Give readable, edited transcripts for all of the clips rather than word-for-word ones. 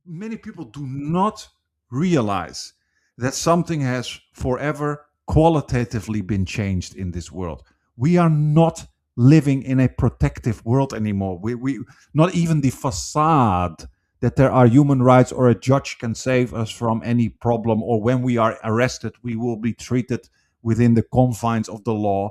many people do not realize that something has forever qualitatively been changed in this world. We are not living in a protective world anymore. We not even the facade that there are human rights or a judge can save us from any problem, or when we are arrested we will be treated within the confines of the law.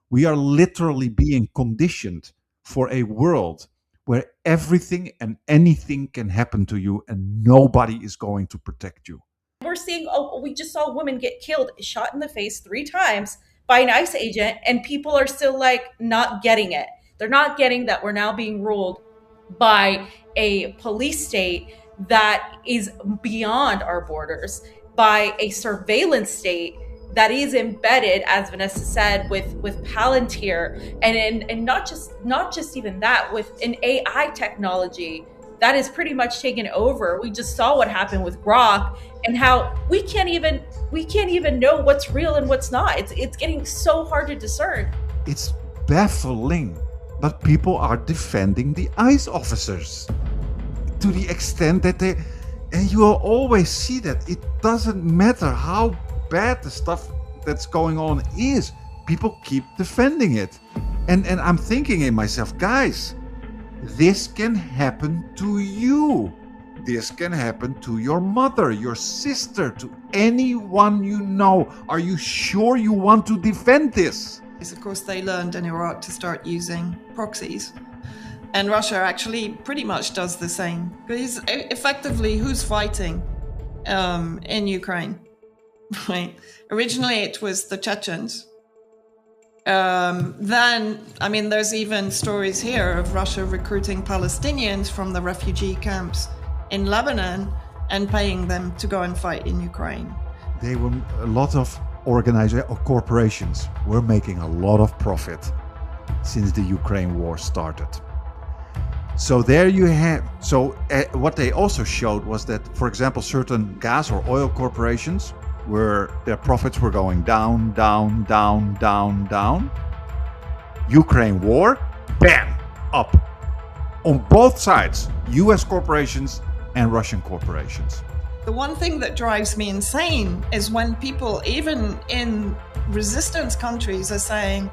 We are literally being conditioned for a world where everything and anything can happen to you and nobody is going to protect you. We're seeing, oh, we just saw a woman get killed, shot in the face 3 times by an ICE agent, and people are still like not getting it. They're not getting that we're now being ruled by a police state that is beyond our borders, by a surveillance state that is embedded, as Vanessa said, with Palantir, and not just even that, with an AI technology that is pretty much taken over. We just saw what happened with Grok, and how we can't even know what's real and what's not. It's getting so hard to discern. It's baffling, but people are defending the ICE officers to the extent that they, and you will always see that it doesn't matter how bad the stuff that's going on is, people keep defending it. And I'm thinking in myself, guys, this can happen to you. This can happen to your mother, your sister, to anyone you know. Are you sure you want to defend this? Of course, they learned in Iraq to start using proxies. And Russia actually pretty much does the same. Because effectively, who's fighting in Ukraine? Right. Originally, it was the Chechens. Then, I mean, there's even stories here of Russia recruiting Palestinians from the refugee camps in Lebanon and paying them to go and fight in Ukraine. They were a lot of corporations were making a lot of profit since the Ukraine war started. So there you have. So what they also showed was that, for example, certain gas or oil corporations, where their profits were going down, down, down, down, down. Ukraine war, bam, up. On both sides, US corporations and Russian corporations. The one thing that drives me insane is when people, even in resistance countries, are saying,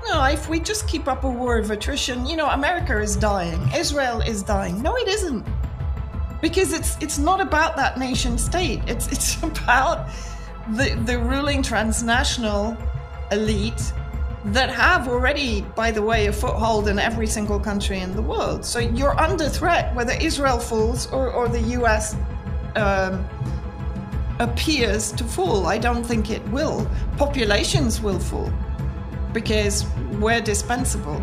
no, if we just keep up a war of attrition, America is dying, Israel is dying. No, it isn't. Because it's not about that nation state. It's about the ruling transnational elite that have already, by the way, a foothold in every single country in the world. So you're under threat whether Israel falls or the US appears to fall. I don't think it will. Populations will fall because we're dispensable.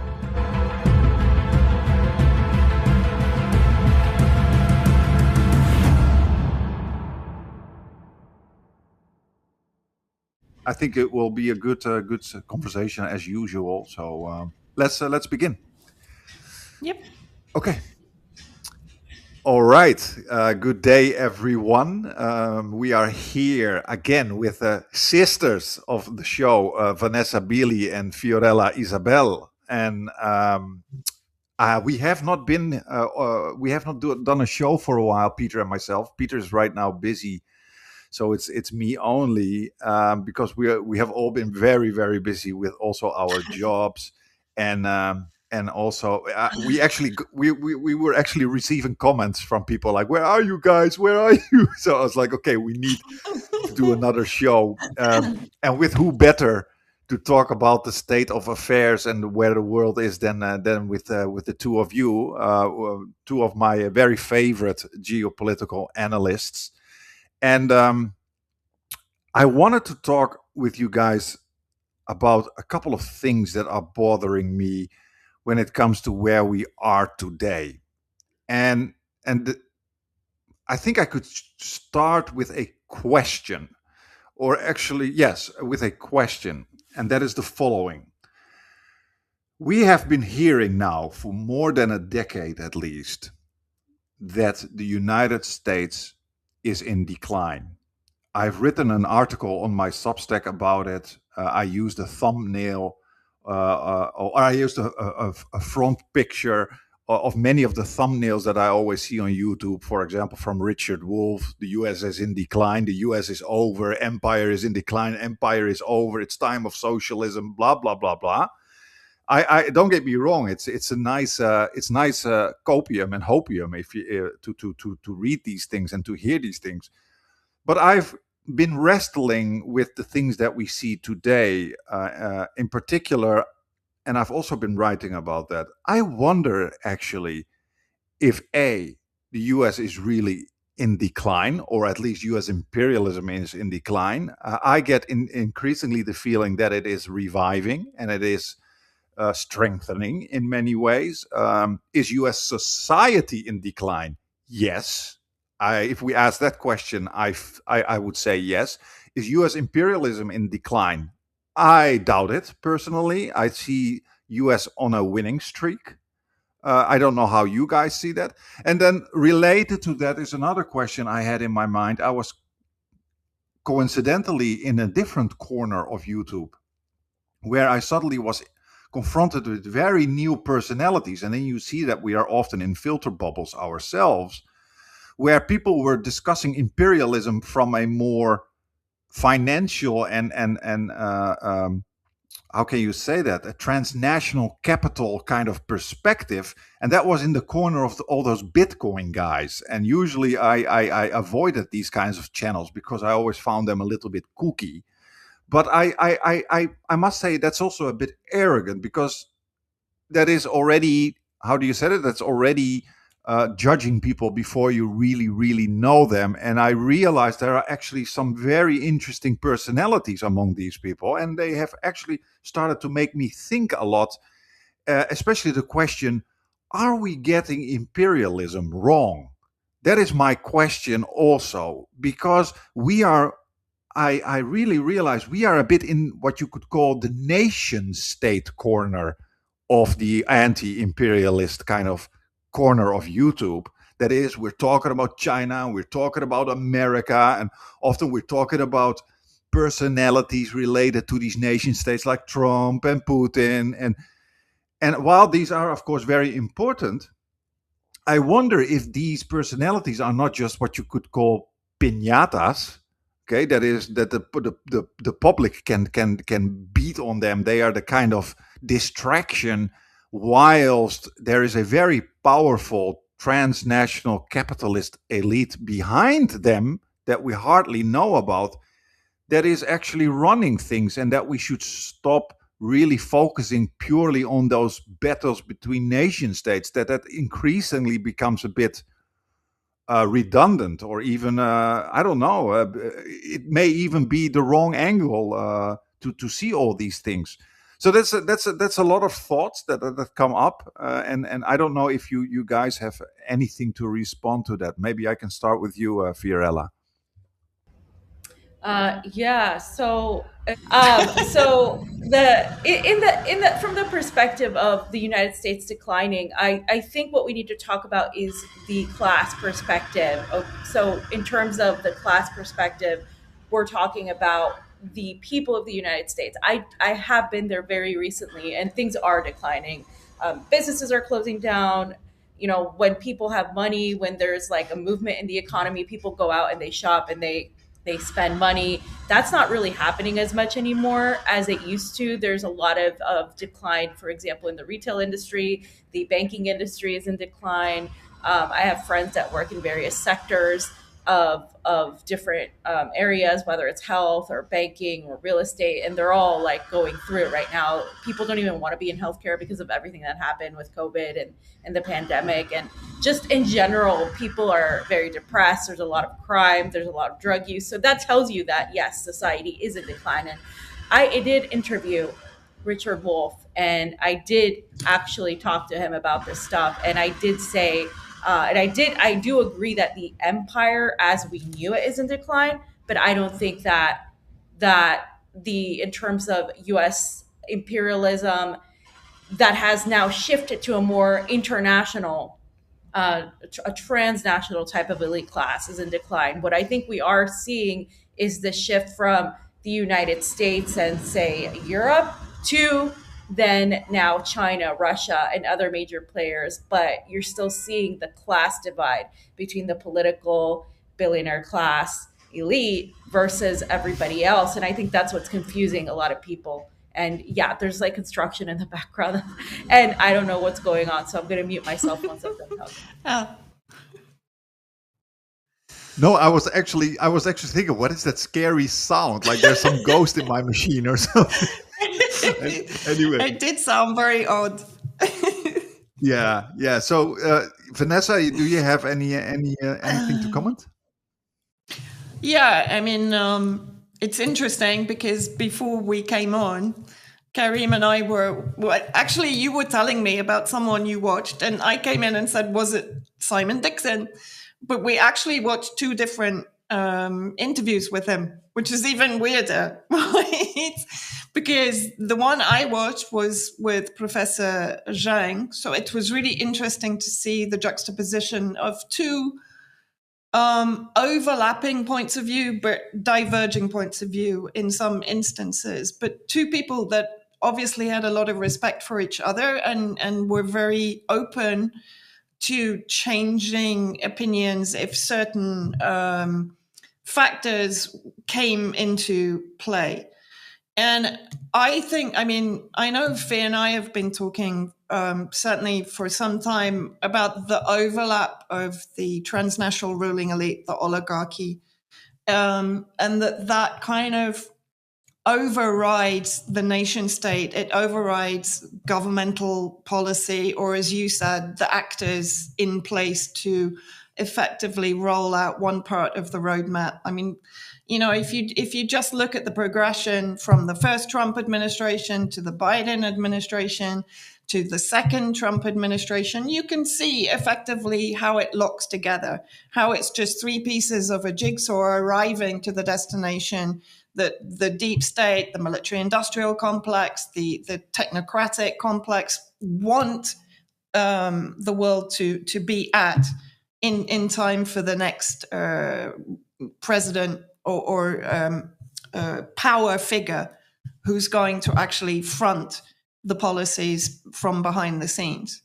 I think it will be a good conversation as usual. So let's begin. Yep. Okay. All right. Good day, everyone. We are here again with the sisters of the show, Vanessa Beely and Fiorella Isabel, and we have not done a show for a while. Peter and myself. Peter is right now busy. So it's me only, because we have all been very, very busy with also our jobs, and also we were actually receiving comments from people like, "Where are you guys? Where are you?" So I was like, "Okay, we need to do another show," and with who better to talk about the state of affairs and where the world is than with the two of you, two of my very favorite geopolitical analysts. And I wanted to talk with you guys about a couple of things that are bothering me when it comes to where we are today. And I think I could start with a question, or actually, yes, with a question, and that is the following. We have been hearing now for more than a decade at least that the United States is in decline. I've written an article on my Substack about it. I used a thumbnail, or I used a front picture of many of the thumbnails that I always see on YouTube, for example, from Richard Wolff. The US is in decline, the US is over, empire is in decline, empire is over, it's time of socialism, blah, blah, blah, blah. I don't get me wrong. It's a nice copium and hopium if you to read these things and to hear these things. But I've been wrestling with the things that we see today, in particular, and I've also been writing about that. I wonder actually if the U.S. is really in decline, or at least U.S. imperialism is in decline. I get increasingly the feeling that it is reviving and it is strengthening in many ways. Is U.S. society in decline? Yes. If we ask that question, I would say yes. Is U.S. imperialism in decline? I doubt it personally. I see U.S. on a winning streak. I don't know how you guys see that. And then related to that is another question I had in my mind. I was coincidentally in a different corner of YouTube where I suddenly was confronted with very new personalities. And then you see that we are often in filter bubbles ourselves, where people were discussing imperialism from a more financial and how can you say that, a transnational capital kind of perspective. And that was in the corner of all those Bitcoin guys. And usually I avoided these kinds of channels because I always found them a little bit kooky. But I must say that's also a bit arrogant, because that is already, how do you say it? That's already judging people before you really, really know them. And I realized there are actually some very interesting personalities among these people. And they have actually started to make me think a lot, especially the question, are we getting imperialism wrong? That is my question also, because we are, I really realize we are a bit in what you could call the nation state corner of the anti imperialist kind of corner of YouTube. That is, we're talking about China, we're talking about America, and often we're talking about personalities related to these nation states like Trump and Putin. And while these are, of course, very important, I wonder if these personalities are not just what you could call piñatas. Okay, that is that the public can beat on them. They are the kind of distraction, whilst there is a very powerful transnational capitalist elite behind them that we hardly know about, that is actually running things, and that we should stop really focusing purely on those battles between nation states. That increasingly becomes a bit redundant, or even I don't know. It may even be the wrong angle to see all these things. So that's a lot of thoughts that come up, and I don't know if you guys have anything to respond to that. Maybe I can start with you, Fiorella. Yeah. So in the from the perspective of the United States declining, I think what we need to talk about is the class perspective. So in terms of the class perspective, we're talking about the people of the United States. I have been there very recently, and things are declining. Businesses are closing down. You know, when people have money, when there's like a movement in the economy, people go out and they shop and they spend money. That's not really happening as much anymore as it used to. There's a lot of decline, for example, in the retail industry. The banking industry is in decline. I have friends that work in various sectors of different areas, whether it's health or banking or real estate, and they're all like going through it right now. People don't even want to be in healthcare because of everything that happened with COVID and the pandemic. And just in general, people are very depressed. There's a lot of crime, there's a lot of drug use. So that tells you that, yes, society is in decline. And I did interview Richard Wolff, and I did actually talk to him about this stuff. And I did say, I do agree that the empire as we knew it is in decline, but I don't think that the in terms of U.S. imperialism that has now shifted to a more international, a transnational type of elite class is in decline. What I think we are seeing is the shift from the United States and say Europe to than now China, Russia, and other major players. But you're still seeing the class divide between the political billionaire class elite versus everybody else. And I think that's what's confusing a lot of people. And yeah, there's like construction in the background, and I don't know what's going on. So I'm going to mute myself once I'm done talking. Oh. No, I was actually thinking, what is that scary sound? Like there's some ghost in my machine or something. Anyway, It did sound very odd. yeah. So, Vanessa, do you have anything to comment? Yeah, I mean, it's interesting because before we came on, Karim and I actually, you were telling me about someone you watched, and I came in and said, was it Simon Dixon? But we actually watched two different interviews with him, which is even weirder, right? Because the one I watched was with Professor Zhang. So it was really interesting to see the juxtaposition of two overlapping points of view, but diverging points of view in some instances. But two people that obviously had a lot of respect for each other and were very open to changing opinions if certain factors came into play. And I think, I mean, I know Fee and I have been talking certainly for some time about the overlap of the transnational ruling elite, the oligarchy, and that kind of overrides the nation state. It overrides governmental policy, or as you said, the actors in place to effectively roll out one part of the roadmap. I mean, you know, if you just look at the progression from the first Trump administration to the Biden administration to the second Trump administration, you can see effectively how it locks together, how it's just three pieces of a jigsaw arriving to the destination that the deep state, the military industrial complex, the technocratic complex want the world to be at in time for the next president or power figure who's going to actually front the policies from behind the scenes.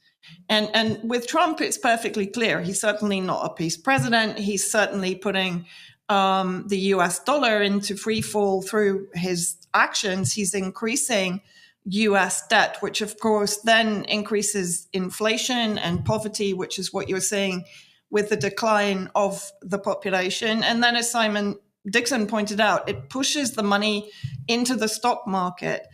And with Trump, it's perfectly clear. He's certainly not a peace president. He's certainly putting the US dollar into free fall through his actions. He's increasing US debt, which of course then increases inflation and poverty, which is what you're seeing with the decline of the population. And then, as Simon Dixon pointed out, it pushes the money into the stock market,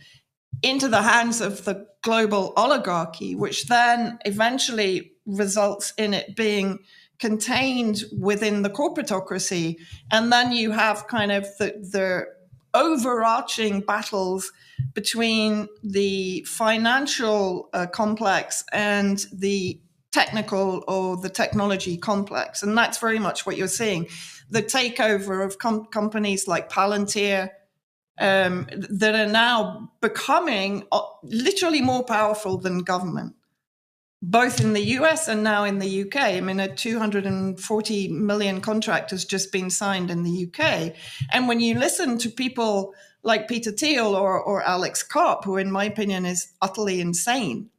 into the hands of the global oligarchy, which then eventually results in it being contained within the corporatocracy. And then you have kind of the overarching battles between the financial complex and the technical or the technology complex. And that's very much what you're seeing. The takeover of companies like Palantir, that are now becoming literally more powerful than government, both in the US and now in the UK. I mean, a 240 million contract has just been signed in the UK. And when you listen to people like Peter Thiel or Alex Karp, who in my opinion is utterly insane,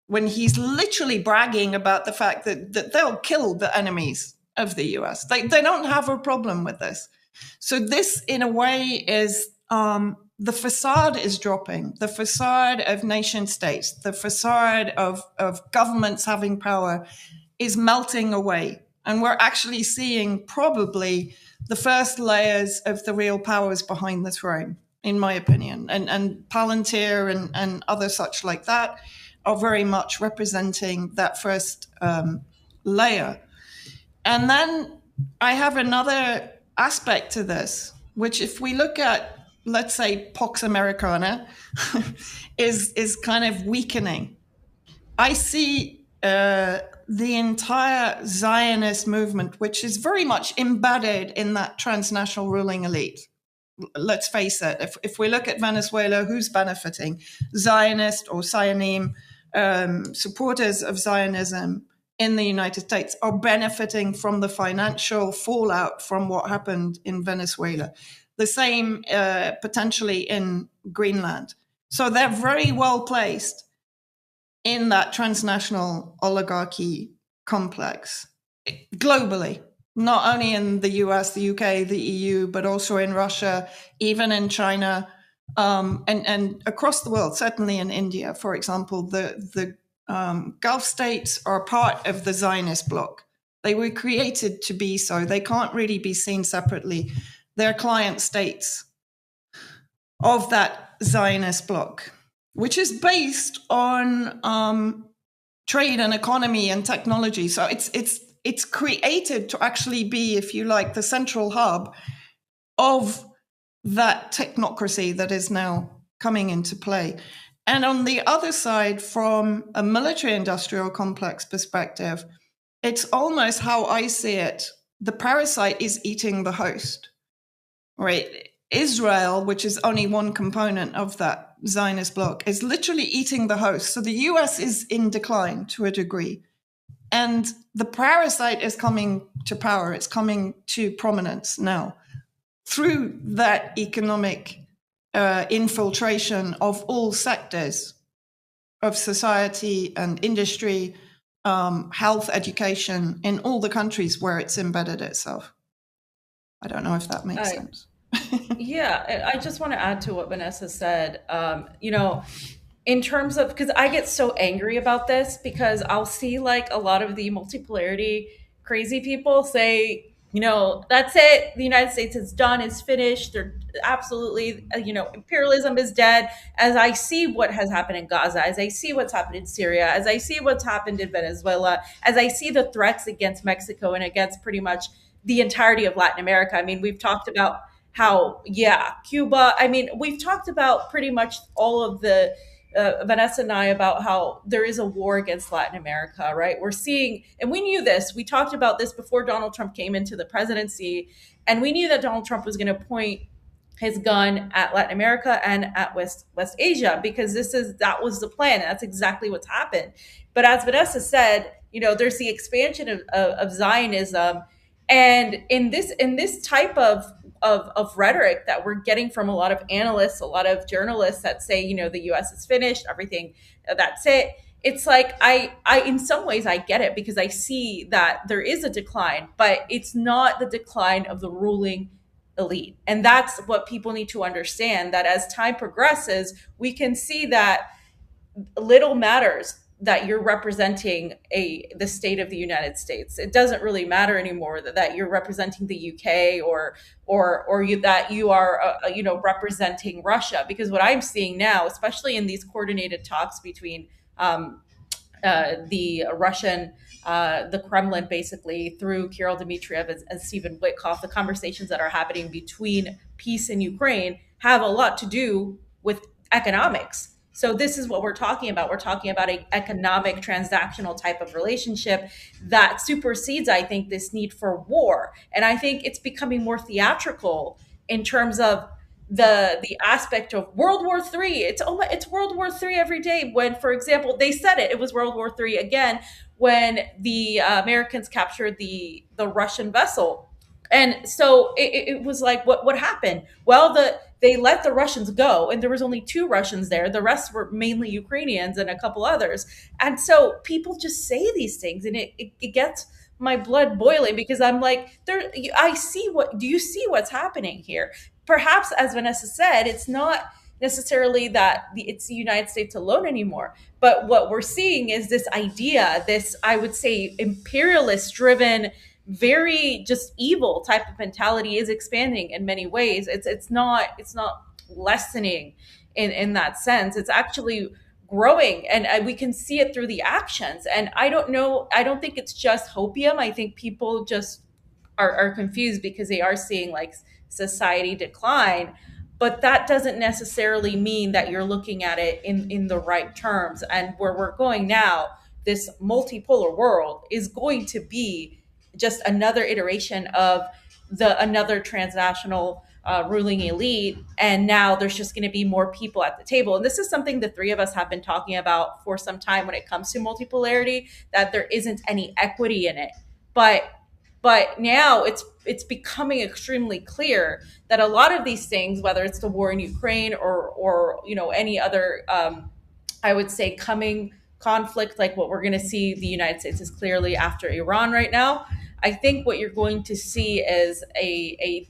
when he's literally bragging about the fact that they'll kill the enemies of the US. They don't have a problem with this. So this, in a way, is the facade is dropping. The facade of nation states, the facade of governments having power is melting away. And we're actually seeing probably the first layers of the real powers behind the throne, in my opinion. And Palantir and other such like that are very much representing that first layer. And then I have another aspect to this, which if we look at, let's say, Pax Americana, is kind of weakening. I see the entire Zionist movement, which is very much embedded in that transnational ruling elite. Let's face it, if we look at Venezuela, who's benefiting? Zionist or Zionim, supporters of Zionism in the United States are benefiting from the financial fallout from what happened in Venezuela. The same potentially in Greenland. So they're very well placed in that transnational oligarchy complex globally, not only in the US, the UK, the EU, but also in Russia, even in China, and across the world, certainly in India, for example. The Gulf states are part of the Zionist bloc. They were created to be so. They can't really be seen separately. They're client states of that Zionist bloc, which is based on trade and economy and technology. So it's created to actually be, if you like, the central hub of that technocracy that is now coming into play. And on the other side, from a military industrial complex perspective, it's almost how I see it. The parasite is eating the host, right? Israel, which is only one component of that Zionist bloc, is literally eating the host. So the US is in decline to a degree. And the parasite is coming to power. It's coming to prominence now through that economic infiltration of all sectors of society and industry, health, education, in all the countries where it's embedded itself. I don't know if that makes sense. Yeah, I just want to add to what Vanessa said. In terms of, because I get so angry about this, because I'll see like a lot of the multipolarity crazy people say, that's it. The United States is done, is finished. They're absolutely, imperialism is dead. As I see what has happened in Gaza, as I see what's happened in Syria, as I see what's happened in Venezuela, as I see the threats against Mexico and against pretty much the entirety of Latin America. I mean, we've talked about how, yeah, Cuba. I mean, we've talked about pretty much all of the Vanessa and I about how there is a war against Latin America, right? We're seeing, and we knew this. We talked about this before Donald Trump came into the presidency, and we knew that Donald Trump was going to point his gun at Latin America and at West Asia, because that was the plan. And that's exactly what's happened. But as Vanessa said, there's the expansion of Zionism, and in this type of rhetoric that we're getting from a lot of analysts, a lot of journalists that say, the US is finished, everything, that's it. It's like, I in some ways I get it, because I see that there is a decline, but it's not the decline of the ruling elite. And that's what people need to understand, that as time progresses, we can see that little matters that you're representing the state of the United States. It doesn't really matter anymore that you're representing the UK, that you are representing Russia, because what I'm seeing now, especially in these coordinated talks between the Russian, the Kremlin, basically through Kirill Dmitriev and Stephen Witkoff, the conversations that are happening between peace in Ukraine have a lot to do with economics. So this is what we're talking about. We're talking about an economic transactional type of relationship that supersedes, I think, this need for war. And I think it's becoming more theatrical in terms of the aspect of World War III. It's World War III every day. When, for example, they said it was World War III again when the Americans captured the Russian vessel. And so it was like, what happened? Well, they let the Russians go, and there was only two Russians there. The rest were mainly Ukrainians and a couple others. And so people just say these things, and it gets my blood boiling, because I'm like, I see do you see what's happening here? Perhaps, as Vanessa said, it's not necessarily that it's the United States alone anymore. But what we're seeing is this idea, this, I would say, imperialist driven, very just evil type of mentality is expanding in many ways. It's not lessening in that sense. It's actually growing, and we can see it through the actions. And I don't think it's just hopium. I think people just are confused, because they are seeing like society decline, but that doesn't necessarily mean that you're looking at it in the right terms. And where we're going now, this multipolar world is going to be just another iteration of another transnational ruling elite. And now there's just going to be more people at the table. And this is something the three of us have been talking about for some time when it comes to multipolarity, that there isn't any equity in it. But But now it's becoming extremely clear that a lot of these things, whether it's the war in Ukraine or any other, I would say, coming conflict like what we're going to see the United States is clearly after Iran right now. I think what you're going to see is a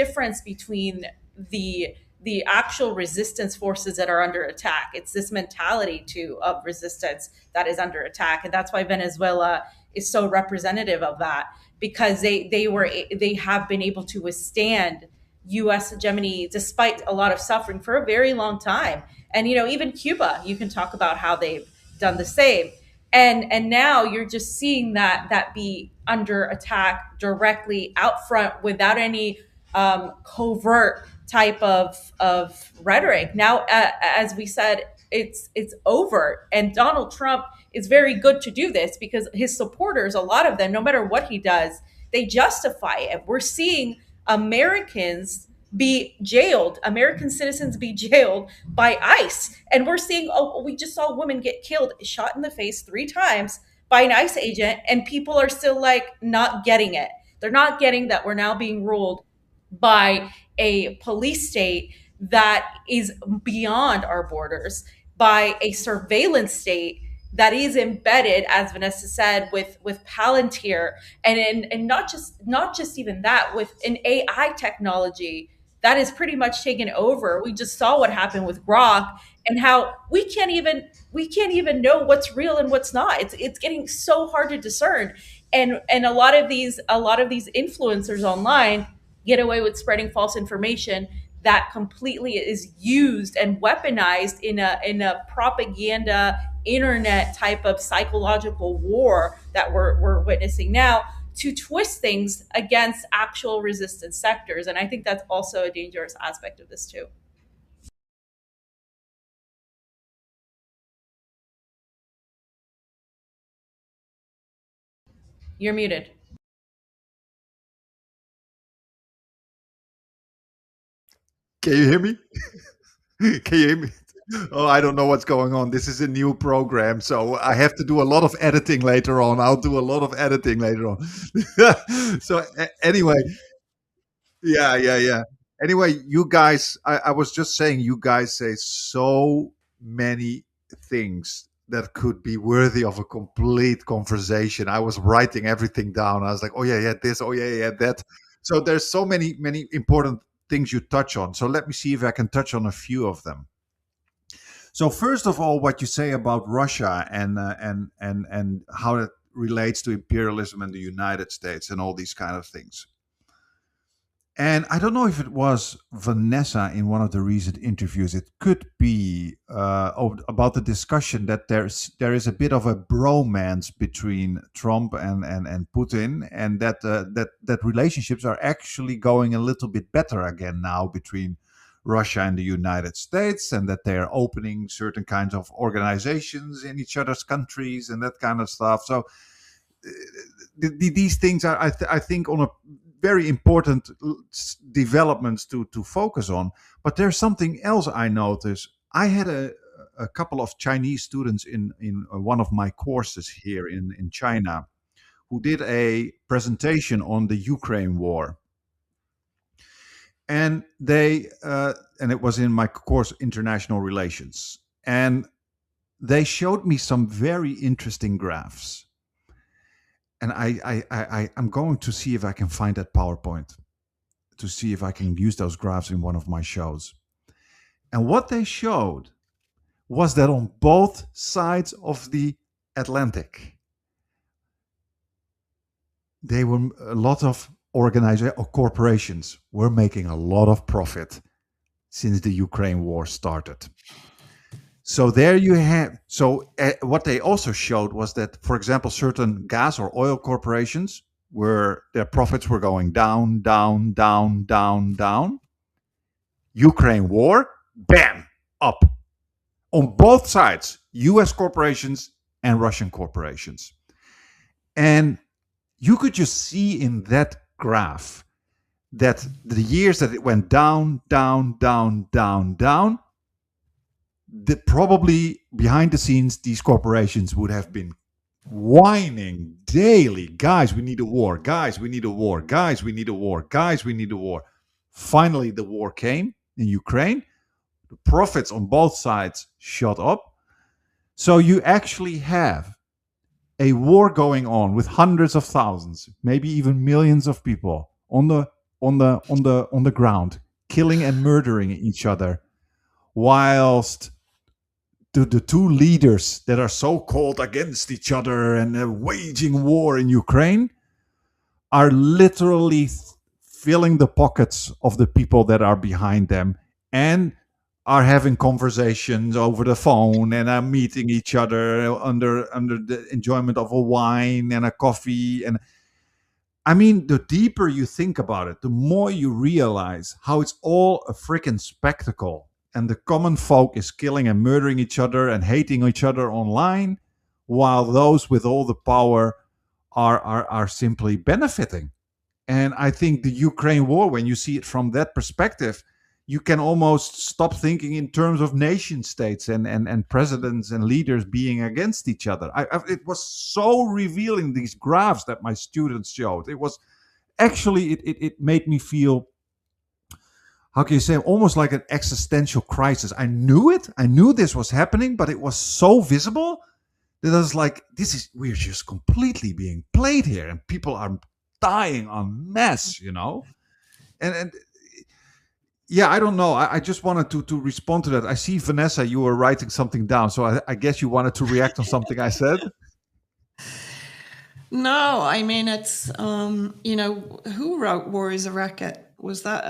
difference between the the actual resistance forces that are under attack. It's this mentality too of resistance that is under attack, and that's why Venezuela is so representative of that, because they have been able to withstand U.S. hegemony despite a lot of suffering for a very long time. And even Cuba, you can talk about how they've done the same. And now you're just seeing that be under attack directly out front without any covert type of rhetoric. Now, as we said, it's over, and Donald Trump is very good to do this because his supporters, a lot of them, no matter what he does, they justify it. We're seeing Americans be jailed, American citizens be jailed by ICE. And we're seeing, oh, we just saw a woman get killed, shot in the face 3 times by an ICE agent, and people are still like not getting it. They're not getting that we're now being ruled by a police state that is beyond our borders, by a surveillance state that is embedded, as Vanessa said, with Palantir, and not just even that, with an AI technology that is pretty much taken over. We just saw what happened with Grok, and how we can't even know what's real and what's not. It's getting so hard to discern, and a lot of these influencers online get away with spreading false information that completely is used and weaponized in a propaganda internet type of psychological war that we're witnessing now, to twist things against actual resistance sectors. And I think that's also a dangerous aspect of this too. You're muted. Can you hear me? Can you hear me? Oh, I don't know what's going on. This is a new program, so I have to do a lot of editing later on. I'll do a lot of editing later on. So anyway, yeah, yeah, yeah. Anyway, you guys, I was just saying, you guys say so many things that could be worthy of a complete conversation. I was writing everything down. I was like, oh yeah, yeah, this, oh yeah, yeah, that. So there's so many important things you touch on. So let me see if I can touch on a few of them. So first of all, what you say about Russia and how it relates to imperialism and the United States and all these kind of things. And I don't know if it was Vanessa in one of the recent interviews. It could be about the discussion that there is a bit of a bromance between Trump and Putin, and that relationships are actually going a little bit better again now between Russia and the United States, and that they are opening certain kinds of organizations in each other's countries and that kind of stuff. So these things are, I think, on a very important developments to focus on. But there's something else I noticed. I had a couple of Chinese students in one of my courses here in China who did a presentation on the Ukraine war. And and it was in my course International Relations. And they showed me some very interesting graphs. And I'm going to see if I can find that PowerPoint to see if I can use those graphs in one of my shows. And what they showed was that on both sides of the Atlantic, they were a lot of organizations or corporations were making a lot of profit since the Ukraine war started. So there you have. So what they also showed was that, for example, certain gas or oil corporations where their profits were going down, down, down, down, down. Ukraine war, bam, up on both sides, U.S. corporations and Russian corporations. And you could just see in that graph that the years that it went down, down, down, down, down, that probably behind the scenes these corporations would have been whining daily, guys, we need a war, guys, we need a war, guys, we need a war, guys, we need a war. Finally, the war came in Ukraine. The profits on both sides shot up. So you actually have a war going on with hundreds of thousands, maybe even millions of people on the ground, killing and murdering each other, whilst the two leaders that are so called against each other and waging war in Ukraine are literally filling the pockets of the people that are behind them and are having conversations over the phone and are meeting each other under the enjoyment of a wine and a coffee. And I mean, the deeper you think about it, the more you realize how it's all a freaking spectacle. And the common folk is killing and murdering each other and hating each other online, while those with all the power are simply benefiting. And I think the Ukraine war, when you see it from that perspective, you can almost stop thinking in terms of nation states and presidents and leaders being against each other. It was so revealing, these graphs that my students showed. It was actually, it made me feel, how can you say, almost like an existential crisis. I knew it. I knew this was happening, but it was so visible that I was like, we're just completely being played here and people are dying en masse, and yeah, I don't know. I just wanted to respond to that. I see, Vanessa, you were writing something down, so I guess you wanted to react on something I said. No, I mean, it's, who wrote War is a Racket? Was that,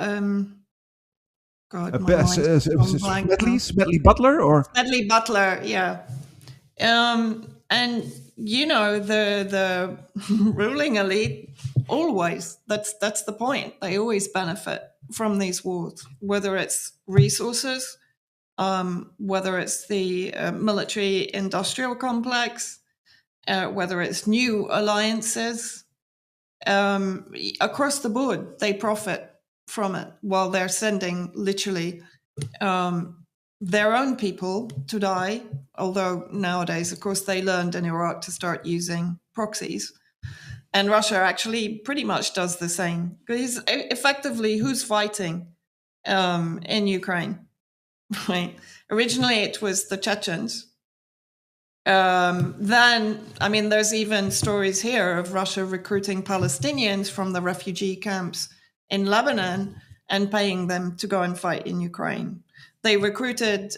God, my mind's gone blank now. Smedley Butler, or Smedley Butler, yeah. And, the ruling elite, always, that's the point. They always benefit from these wars, whether it's resources, whether it's the military industrial complex, whether it's new alliances, across the board, they profit from it while they're sending literally their own people to die. Although nowadays, of course, they learned in Iraq to start using proxies. And Russia actually pretty much does the same. Because effectively, who's fighting in Ukraine? Right. Originally, it was the Chechens. Then, I mean, there's even stories here of Russia recruiting Palestinians from the refugee camps in Lebanon and paying them to go and fight in Ukraine. They recruited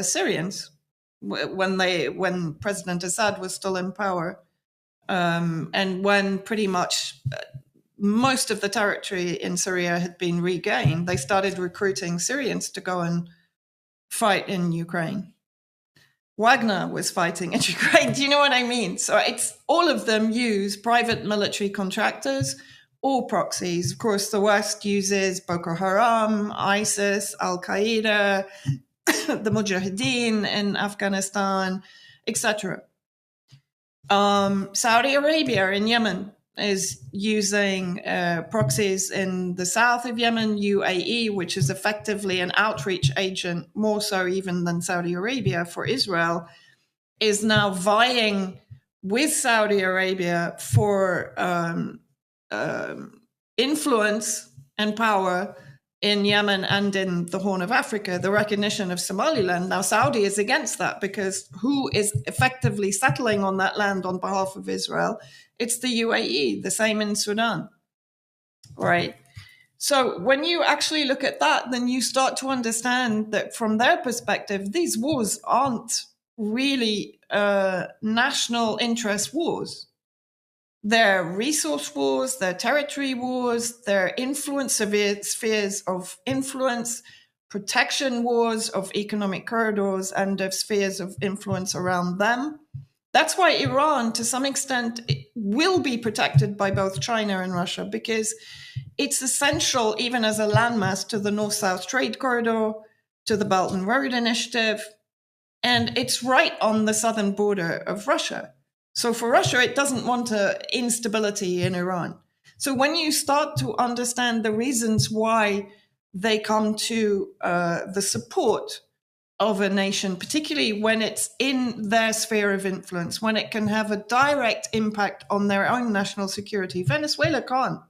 Syrians when President Assad was still in power, and when pretty much most of the territory in Syria had been regained, they started recruiting Syrians to go and fight in Ukraine. Wagner was fighting in Ukraine. Do you know what I mean? So it's all of them use private military contractors or proxies. Of course, the West uses Boko Haram, ISIS, Al Qaeda, the Mujahideen in Afghanistan, etc. Saudi Arabia in Yemen is using proxies in the south of Yemen, UAE, which is effectively an outreach agent, more so even than Saudi Arabia for Israel, is now vying with Saudi Arabia for influence and power in Yemen and in the Horn of Africa, the recognition of Somaliland. Now, Saudi is against that because who is effectively settling on that land on behalf of Israel? It's the UAE, the same in Sudan, right? So when you actually look at that, then you start to understand that from their perspective, these wars aren't really national interest wars. They're resource wars, they're territory wars, they're influence spheres of influence, protection wars of economic corridors and of spheres of influence around them. That's why Iran, to some extent, will be protected by both China and Russia, because it's essential, even as a landmass, to the North-South Trade Corridor, to the Belt and Road Initiative, and it's right on the southern border of Russia. So for Russia, it doesn't want instability in Iran. So when you start to understand the reasons why they come to the support of a nation, particularly when it's in their sphere of influence, when it can have a direct impact on their own national security. Venezuela can't.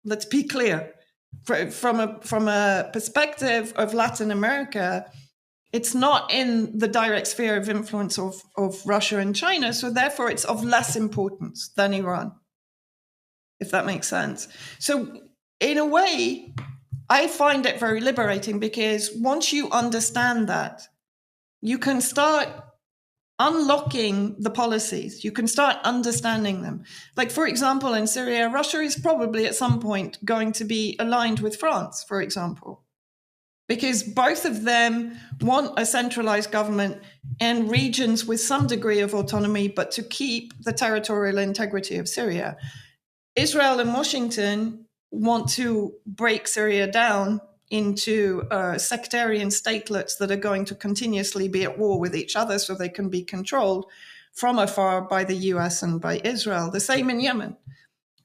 Let's be clear. From a perspective of Latin America, it's not in the direct sphere of influence of Russia and China, so therefore it's of less importance than Iran, if that makes sense. So in a way, I find it very liberating, because once you understand that, you can start unlocking the policies. You can start understanding them. Like, for example, in Syria, Russia is probably at some point going to be aligned with France, for example, because both of them want a centralized government and regions with some degree of autonomy, but to keep the territorial integrity of Syria. Israel and Washington want to break Syria down into sectarian statelets that are going to continuously be at war with each other so they can be controlled from afar by the US and by Israel. The same in Yemen.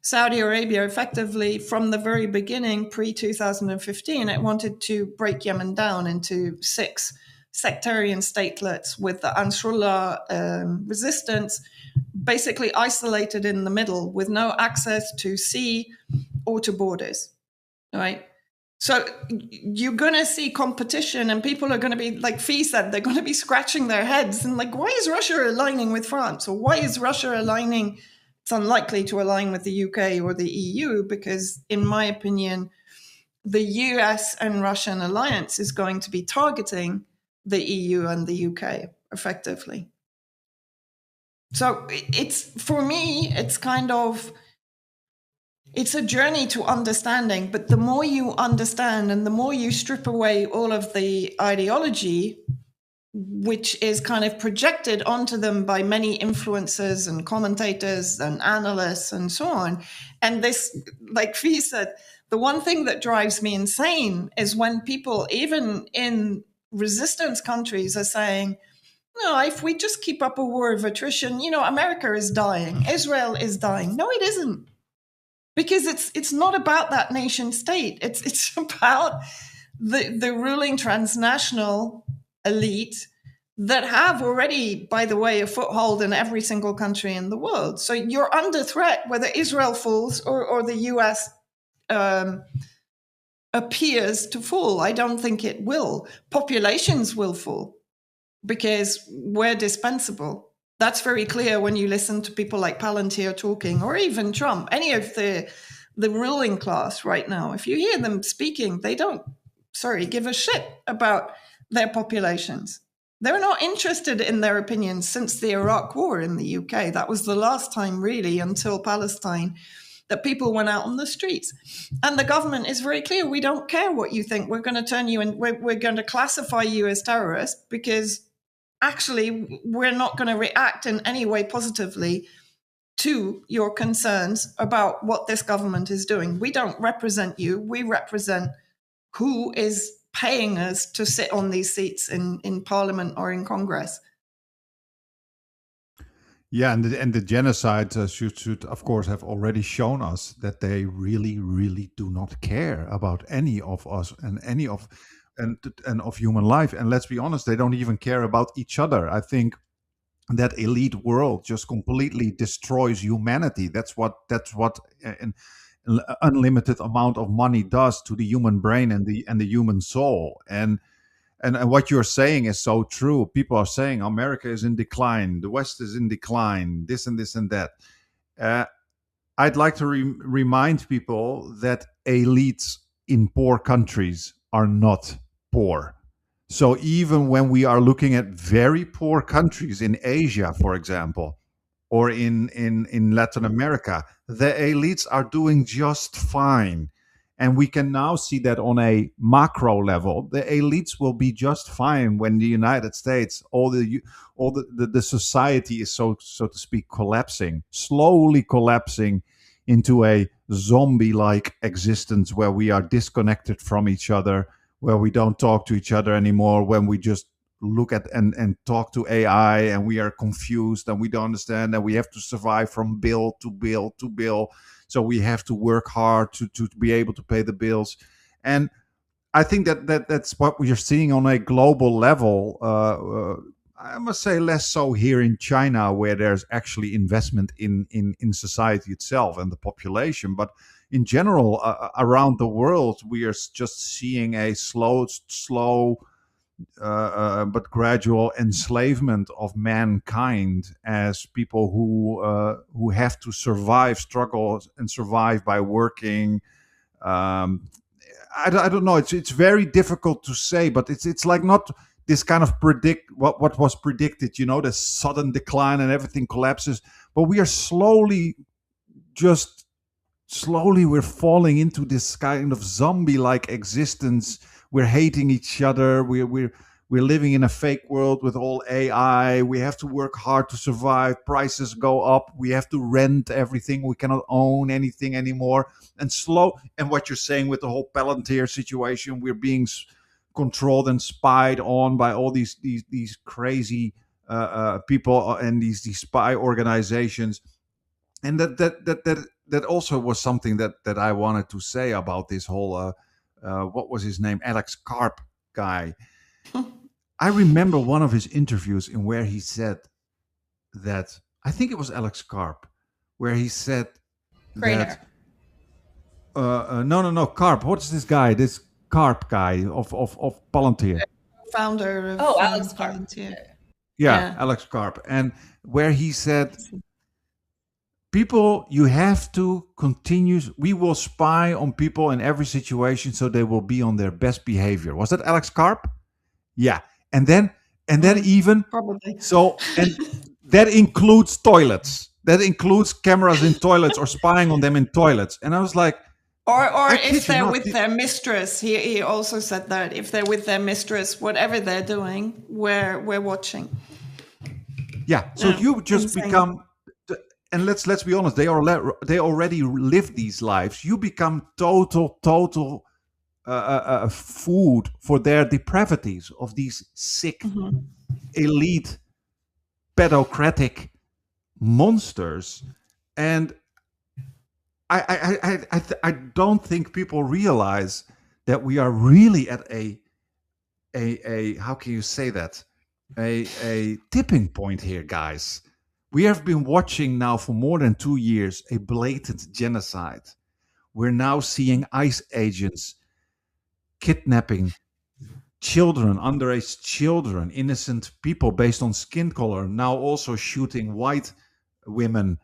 Saudi Arabia, effectively, from the very beginning, pre-2015, it wanted to break Yemen down into 6 sectarian statelets with the Ansarullah resistance basically isolated in the middle with no access to sea or to borders, right? So you're going to see competition, and people are going to be, like Fee said, they're going to be scratching their heads and like, why is Russia aligning with France? Or why is Russia aligning? It's unlikely to align with the UK or the EU, because in my opinion, the US and Russian alliance is going to be targeting the EU and the UK effectively. So it's, for me, it's kind of, it's a journey to understanding, but the more you understand and the more you strip away all of the ideology, which is kind of projected onto them by many influencers and commentators and analysts and so on. And this, like Fee said, the one thing that drives me insane is when people, even in resistance countries, are saying, no, if we just keep up a war of attrition, America is dying, Israel is dying. No, it isn't. Because it's not about that nation state. It's about the ruling transnational elite that have already, by the way, a foothold in every single country in the world. So you're under threat whether Israel falls or the US appears to fall. I don't think it will. Populations will fall because we're dispensable. That's very clear when you listen to people like Palantir talking, or even Trump, any of the ruling class right now. If you hear them speaking, they don't, give a shit about their populations. They're not interested in their opinions since the Iraq War in the UK. That was the last time, really, until Palestine, that people went out on the streets. And the government is very clear. We don't care what you think. We're going to turn you in. We're going to classify you as terrorist, because actually we're not going to react in any way positively to your concerns about what this government is doing. We don't represent you. We represent who is paying us to sit on these seats in Parliament or in Congress. Yeah, and the genocide should of course have already shown us that they really, really do not care about any of us and any of and of human life. And let's be honest, they don't even care about each other. I think that elite world just completely destroys humanity. That's what an unlimited amount of money does to the human brain and the human soul. And what you're saying is so true. People are saying America is in decline, the West is in decline, this and this and that. I'd like to remind people that elites in poor countries are not poor. So even when we are looking at very poor countries in Asia, for example, or in Latin America, the elites are doing just fine. And we can now see that on a macro level, the elites will be just fine when the United States, all the society is so to speak collapsing, slowly collapsing into a zombie-like existence where we are disconnected from each other, where we don't talk to each other anymore, when we just look at and talk to AI, and we are confused and we don't understand, and we have to survive from bill to bill to bill. So we have to work hard to be able to pay the bills. And I think that's what we are seeing on a global level. I must say less so here in China, where there's actually investment in society itself and the population. But in general, around the world, we are just seeing a slow but gradual enslavement of mankind as people who have to survive, struggle, and survive by working. Um, I don't know. It's very difficult to say, but it's like not this kind of predict what was predicted. You know, the sudden decline and everything collapses. But we are just slowly we're falling into this kind of zombie-like existence. We're hating each other. We're living in a fake world with all AI. We have to work hard to survive. Prices go up. We have to rent everything. We cannot own anything anymore. And what you're saying with the whole Palantir situation, we're being controlled and spied on by all these crazy people and these spy organizations. And that also was something that I wanted to say about this whole what was his name, Alex Karp guy. I remember one of his interviews in where he said that, I think it was Alex Karp, where he said that Craner. no, Karp, what's this guy, this Karp guy of Palantir. Founder of Oh, Alex Carp. Palantir. Yeah, Yeah. Alex Karp. And where he said, people, you have to continue, we will spy on people in every situation so they will be on their best behavior. Was that Alex Karp? Yeah. And then even Probably. so, and that includes toilets, that includes cameras in toilets or spying on them in toilets. And I was like, Or I if kid you they're not. with their mistress, he also said that if they're with their mistress, whatever they're doing, we're watching. Yeah, so Yeah, you just insane. become, and let's be honest, they already live these lives. You become total food for their depravities of these sick, Mhm. elite, pedocratic monsters. And I don't think people realize that we are really at a how can you say that, a tipping point here, guys. We have been watching now for more than 2 years a blatant genocide. We're now seeing ICE agents kidnapping children, underage children, innocent people based on skin color, now also shooting white women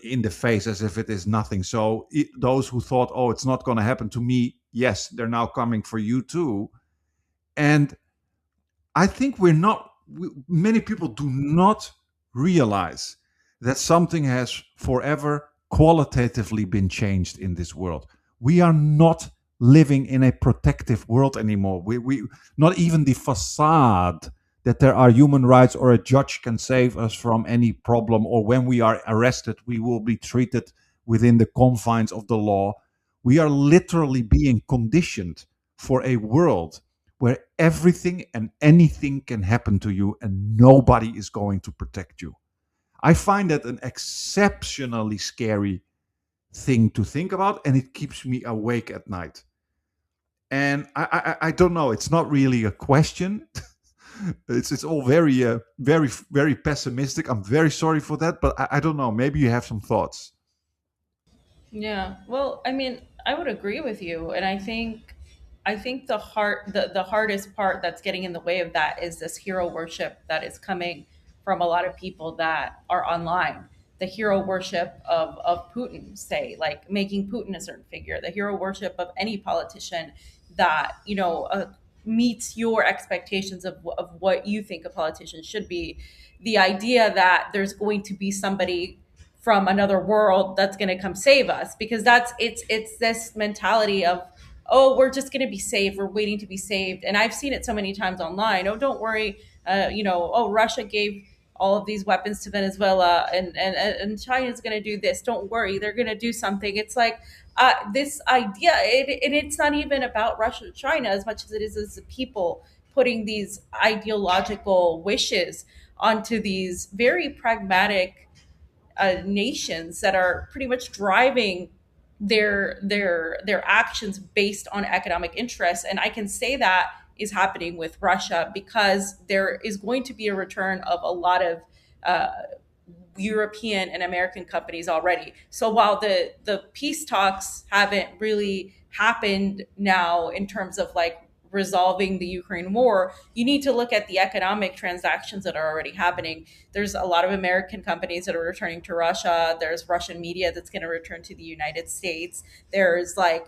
in the face as if it is nothing. So those who thought, oh, it's not going to happen to me, yes, they're now coming for you too. And I think many people do not realize that something has forever qualitatively been changed in this world. We are not living in a protective world anymore. We not even the facade that there are human rights or a judge can save us from any problem, or when we are arrested, we will be treated within the confines of the law. We are literally being conditioned for a world where everything and anything can happen to you and nobody is going to protect you. I find that an exceptionally scary thing to think about, and it keeps me awake at night. And I don't know. It's not really a question. It's all very pessimistic. I'm very sorry for that, but I don't know. Maybe you have some thoughts. Yeah. Well, I mean, I would agree with you, and I think the hardest part that's getting in the way of that is this hero worship that is coming from a lot of people that are online. The hero worship of Putin, say, like making Putin a certain figure, the hero worship of any politician that, meets your expectations of what you think a politician should be. The idea that there's going to be somebody from another world that's going to come save us, because it's this mentality of, oh, we're just going to be saved, we're waiting to be saved. And I've seen it so many times online. Oh, don't worry, oh, Russia gave all of these weapons to Venezuela, and China's going to do this, don't worry, they're going to do something. It's like, this idea, and it's not even about Russia or China as much as it is as the people putting these ideological wishes onto these very pragmatic nations that are pretty much driving their actions based on economic interests. And I can say that is happening with Russia because there is going to be a return of a lot of uh, European and American companies already. So while the peace talks haven't really happened now in terms of like resolving the Ukraine war, you need to look at the economic transactions that are already happening. There's a lot of American companies that are returning to Russia. There's Russian media that's going to return to the United States. There's like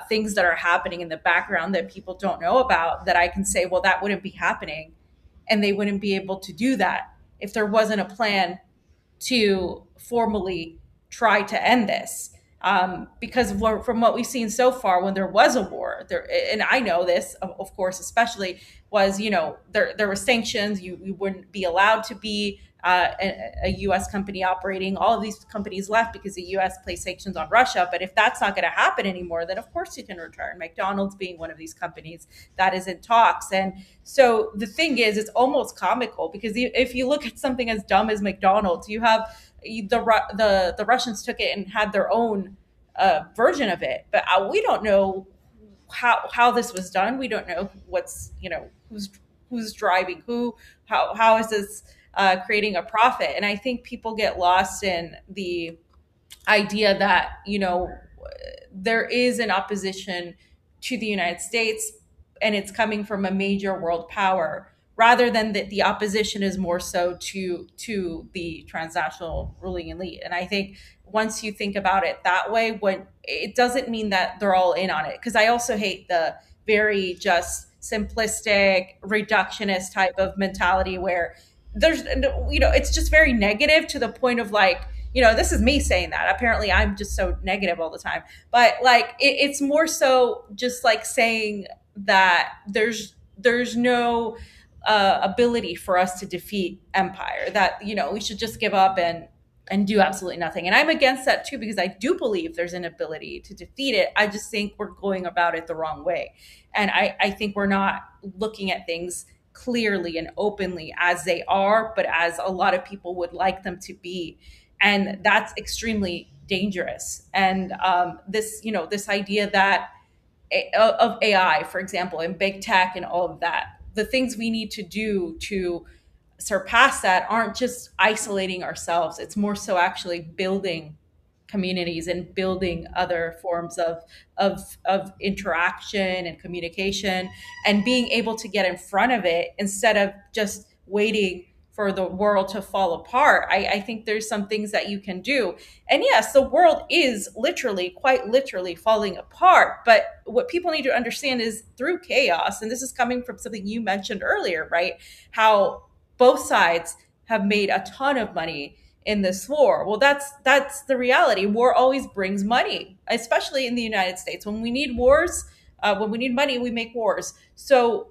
things that are happening in the background that people don't know about that I can say, well, that wouldn't be happening. And they wouldn't be able to do that if there wasn't a plan to formally try to end this. Because from what we've seen so far, when there was a war, there, and I know this, of course, especially was, there were sanctions. You wouldn't be allowed to be a U.S. company operating. All of these companies left because the U.S. placed sanctions on Russia. But if that's not going to happen anymore, then of course you can return. McDonald's being one of these companies that is in talks. And so the thing is, it's almost comical because if you look at something as dumb as McDonald's, you have the Russians took it and had their own version of it, but we don't know how this was done. We don't know what's who's driving who, how is this creating a profit. And I think people get lost in the idea that there is an opposition to the United States and it's coming from a major world power rather than that the opposition is more so to the transnational ruling elite. And I think once you think about it that way, when it doesn't mean that they're all in on it, because I also hate the very just simplistic reductionist type of mentality where there's it's just very negative to the point of like, this is me saying that. Apparently, I'm just so negative all the time. But like, it's more so just like saying that there's no ability for us to defeat empire. That we should just give up and do absolutely nothing. And I'm against that too because I do believe there's an ability to defeat it. I just think we're going about it the wrong way, and I think we're not looking at things clearly and openly as they are, but as a lot of people would like them to be, and that's extremely dangerous. And this idea that of AI, for example, and big tech and all of that, the things we need to do to surpass that aren't just isolating ourselves. It's more so actually building communities and building other forms of interaction and communication and being able to get in front of it instead of just waiting for the world to fall apart. I think there's some things that you can do. And yes, the world is literally, quite literally falling apart. But what people need to understand is through chaos, and this is coming from something you mentioned earlier, right? How both sides have made a ton of money in this war. Well, that's the reality. War always brings money, especially in the United States. When we need wars, when we need money, we make wars. So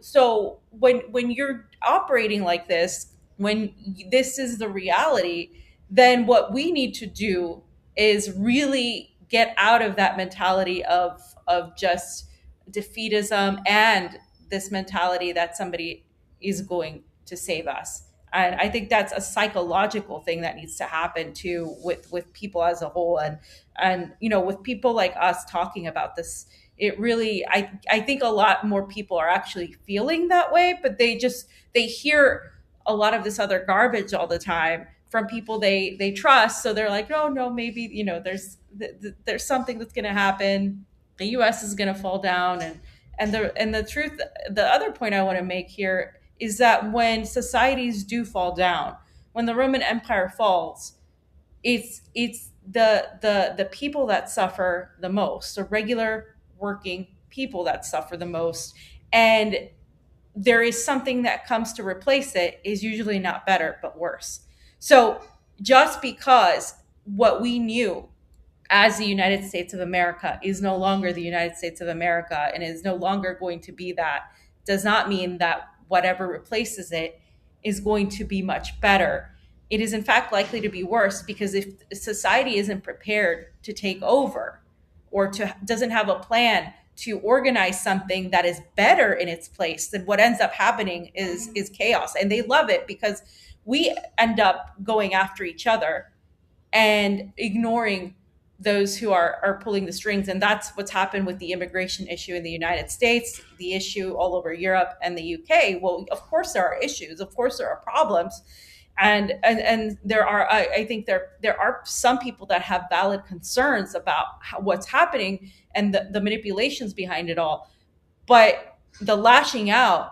when you're operating like this, when this is the reality, then what we need to do is really get out of that mentality of just defeatism and this mentality that somebody is going to save us. And I think that's a psychological thing that needs to happen too with people as a whole. And with people like us talking about this, it really, I think a lot more people are actually feeling that way, but they hear a lot of this other garbage all the time from people they trust. So they're like, oh no, maybe there's something that's going to happen. The U.S. is going to fall down, and the truth. The other point I want to make here is that when societies do fall down, when the Roman Empire falls, it's the people that suffer the most, the regular working people that suffer the most, and there is something that comes to replace it is usually not better but worse. So just because what we knew as the United States of America is no longer the United States of America and is no longer going to be that does not mean that whatever replaces it is going to be much better. It is in fact likely to be worse because if society isn't prepared to take over or to doesn't have a plan to organize something that is better in its place, then what ends up happening is chaos. And they love it because we end up going after each other and ignoring those who are pulling the strings. And that's what's happened with the immigration issue in the United States, the issue all over Europe and the UK. Well, of course there are issues, of course there are problems, and there are, I think there are some people that have valid concerns about what's happening and the manipulations behind it all. But the lashing out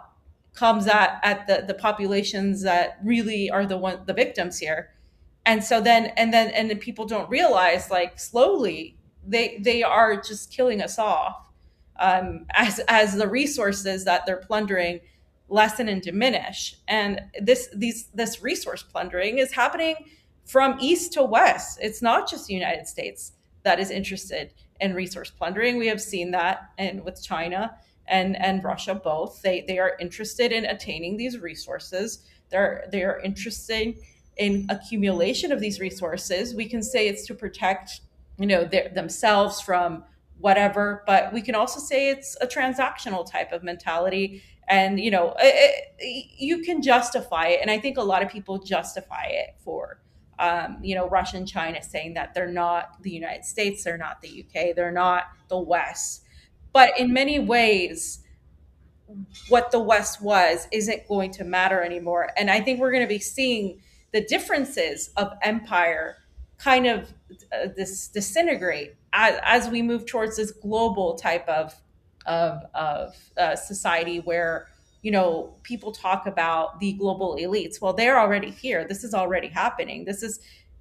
comes at the populations that really are the victims here. And so then people don't realize, like, slowly they are just killing us off, as the resources that they're plundering lessen and diminish. And this resource plundering is happening from east to west. It's not just the United States that is interested in resource plundering. We have seen that, and with China and Russia, both they are interested in attaining these resources. They are interested in accumulation of these resources. We can say it's to protect, themselves from whatever, but we can also say it's a transactional type of mentality. And you can justify it, and I think a lot of people justify it for Russia and China, saying that they're not the United States, they're not the UK, they're not the West. But in many ways, what the West was isn't going to matter anymore. And I think we're going to be seeing the differences of empire kind of this disintegrate as we move towards this global type of society where people talk about the global elites. Well, they're already here. This is already happening. This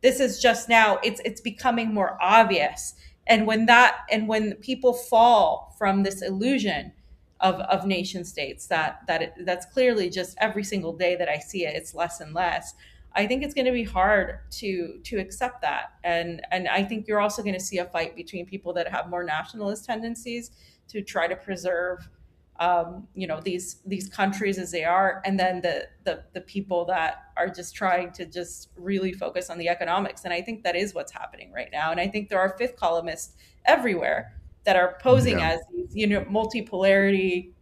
is just now. It's becoming more obvious. And when people fall from this illusion of nation states, that's clearly just every single day that I see it, it's less and less. I think it's going to be hard to accept that. And I think you're also going to see a fight between people that have more nationalist tendencies to try to preserve these countries as they are, and then the people that are just trying to just really focus on the economics. And I think that is what's happening right now. And I think there are fifth columnists everywhere that are posing Yeah. as these multipolarity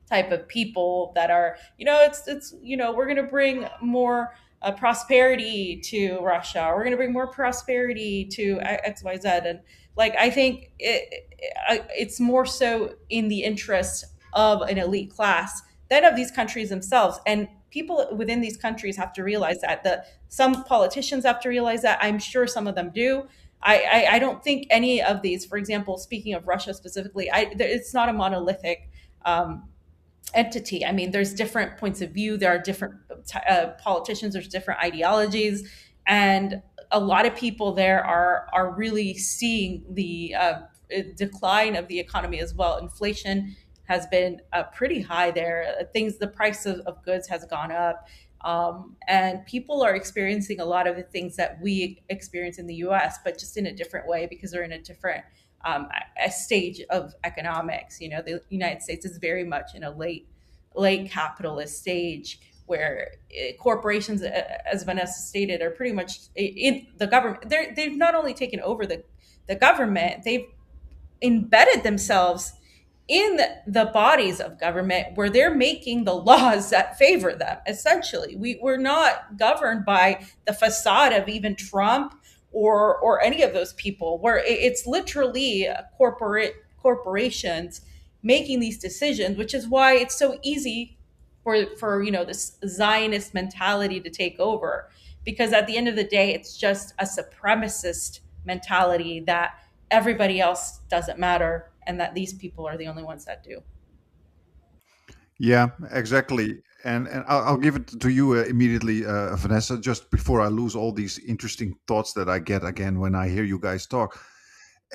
type of people that are, it's we're going to bring more prosperity to Russia, we're going to bring more prosperity to XYZ. And like, I think it's more so in the interest of an elite class than of these countries themselves. And people within these countries have to realize that. Some politicians have to realize that. I'm sure some of them do. I don't think any of these, for example, speaking of Russia specifically, it's not a monolithic entity. I mean, there's different points of view. There are different politicians. There's different ideologies, and a lot of people there are really seeing the decline of the economy as well. Inflation has been pretty high there. The price of goods has gone up. And people are experiencing a lot of the things that we experience in the US, but just in a different way, because they're in a different a stage of economics. The United States is very much in a late capitalist stage where corporations, as Vanessa stated, are pretty much in the government. They've not only taken over the government, they've embedded themselves in the bodies of government, where they're making the laws that favor them. Essentially, we're not governed by the facade of even Trump or any of those people, where it's literally corporations making these decisions, which is why it's so easy for this Zionist mentality to take over, because at the end of the day, it's just a supremacist mentality that everybody else doesn't matter, and that these people are the only ones that do. Yeah, exactly. And I'll give it to you immediately, Vanessa, just before I lose all these interesting thoughts that I get again when I hear you guys talk.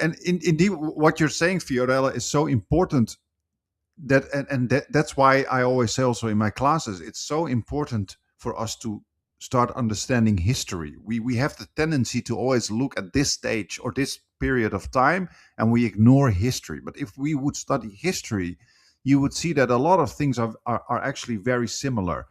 And indeed, what you're saying, Fiorella, is so important, that's why I always say also in my classes, it's so important for us to start understanding history. We have the tendency to always look at this stage or this period of time, and we ignore history. But if we would study history, you would see that a lot of things are actually very similar.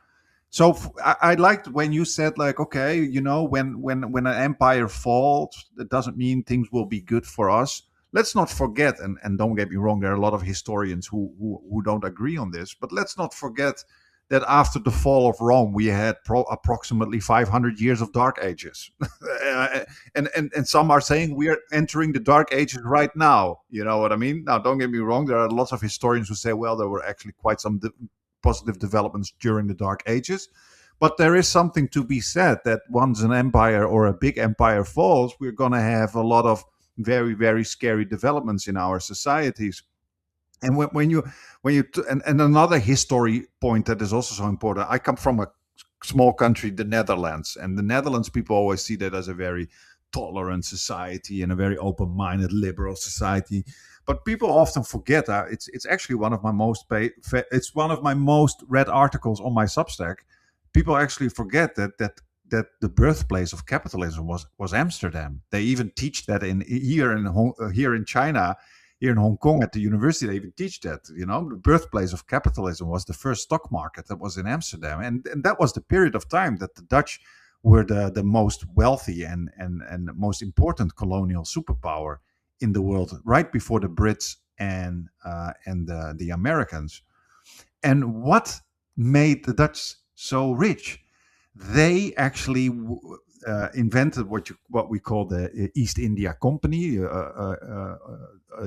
So I liked when you said, like, okay, when an empire falls, it doesn't mean things will be good for us. Let's not forget, and don't get me wrong, there are a lot of historians who don't agree on this, but let's not forget that after the fall of Rome, we had approximately 500 years of dark ages. And some are saying we are entering the dark ages right now. You know what I mean? Now, don't get me wrong. There are lots of historians who say, well, there were actually quite some positive developments during the dark ages. But there is something to be said that once an empire or a big empire falls, we're going to have a lot of very, very scary developments in our societies. And and another history point that is also so important. I come from a small country, the Netherlands, and the Netherlands people always see that as a very tolerant society and a very open-minded liberal society. But people often forget it's actually one of my it's one of my most read articles on my Substack. People actually forget that the birthplace of capitalism was Amsterdam. They even teach that here in China, here in Hong Kong at the university. They even teach that, the birthplace of capitalism was the first stock market that was in Amsterdam, and that was the period of time that the Dutch were the most wealthy and most important colonial superpower in the world, right before the Brits and the Americans. And what made the Dutch so rich? They actually invented what we call the East India Company.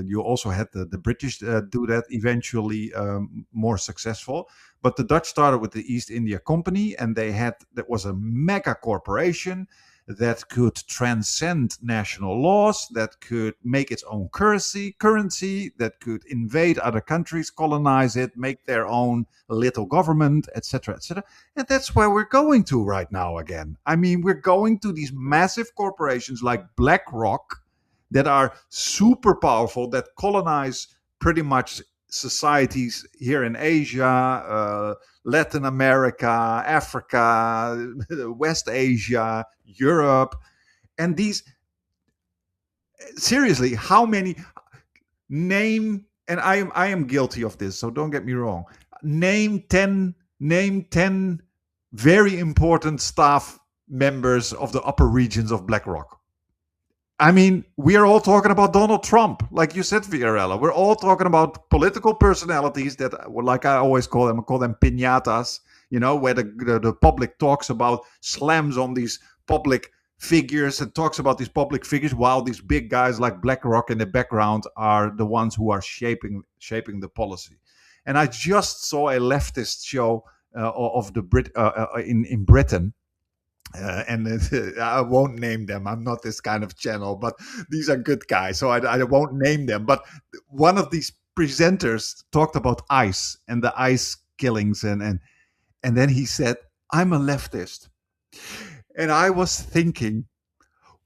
You also had the British do that eventually, more successful. But the Dutch started with the East India Company, and that was a mega corporation that could transcend national laws, that could make its own currency, that could invade other countries, colonize it, make their own little government, etc., etc. And that's where we're going to right now again. I mean, we're going to these massive corporations like BlackRock that are super powerful, that colonize pretty much societies here in Asia, Latin America, Africa, West Asia, Europe. And these, seriously, how many name, and I am guilty of this, so don't get me wrong. Name 10 very important staff members of the upper regions of BlackRock. I mean, we are all talking about Donald Trump, like you said, Fiorella. We're all talking about political personalities that, like I always call them piñatas, where the public talks about, slams on these public figures and talks about these public figures, while these big guys like BlackRock in the background are the ones who are shaping the policy. And I just saw a leftist show of the in Britain. I won't name them. I'm not this kind of channel, but these are good guys, so I won't name them. But one of these presenters talked about ICE and the ICE killings, and then he said, "I'm a leftist," and I was thinking,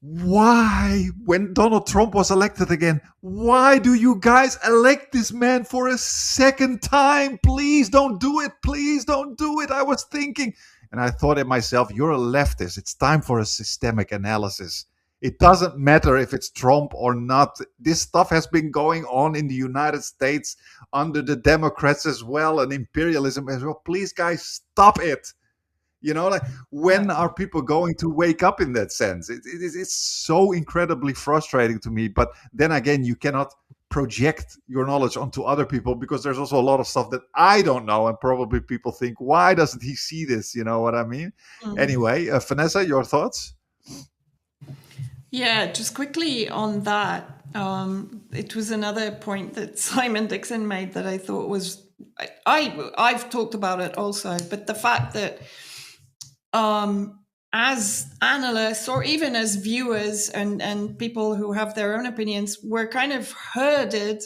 why, when Donald Trump was elected again, why do you guys elect this man for a second time? Please don't do it. Please don't do it. I was thinking. And I thought to myself, you're a leftist. It's time for a systemic analysis. It doesn't matter if it's Trump or not. This stuff has been going on in the United States under the Democrats as well, and imperialism as well. Please, guys, stop it. Like, when are people going to wake up in that sense? It's so incredibly frustrating to me. But then again, you cannot project your knowledge onto other people, because there's also a lot of stuff that I don't know, and probably people think, why doesn't he see this? You know what I mean? Anyway, Vanessa, your thoughts? Yeah, just quickly on that. It was another point that Simon Dixon made that I thought was, I've talked about it also, but the fact that as analysts or even as viewers and people who have their own opinions, we're kind of herded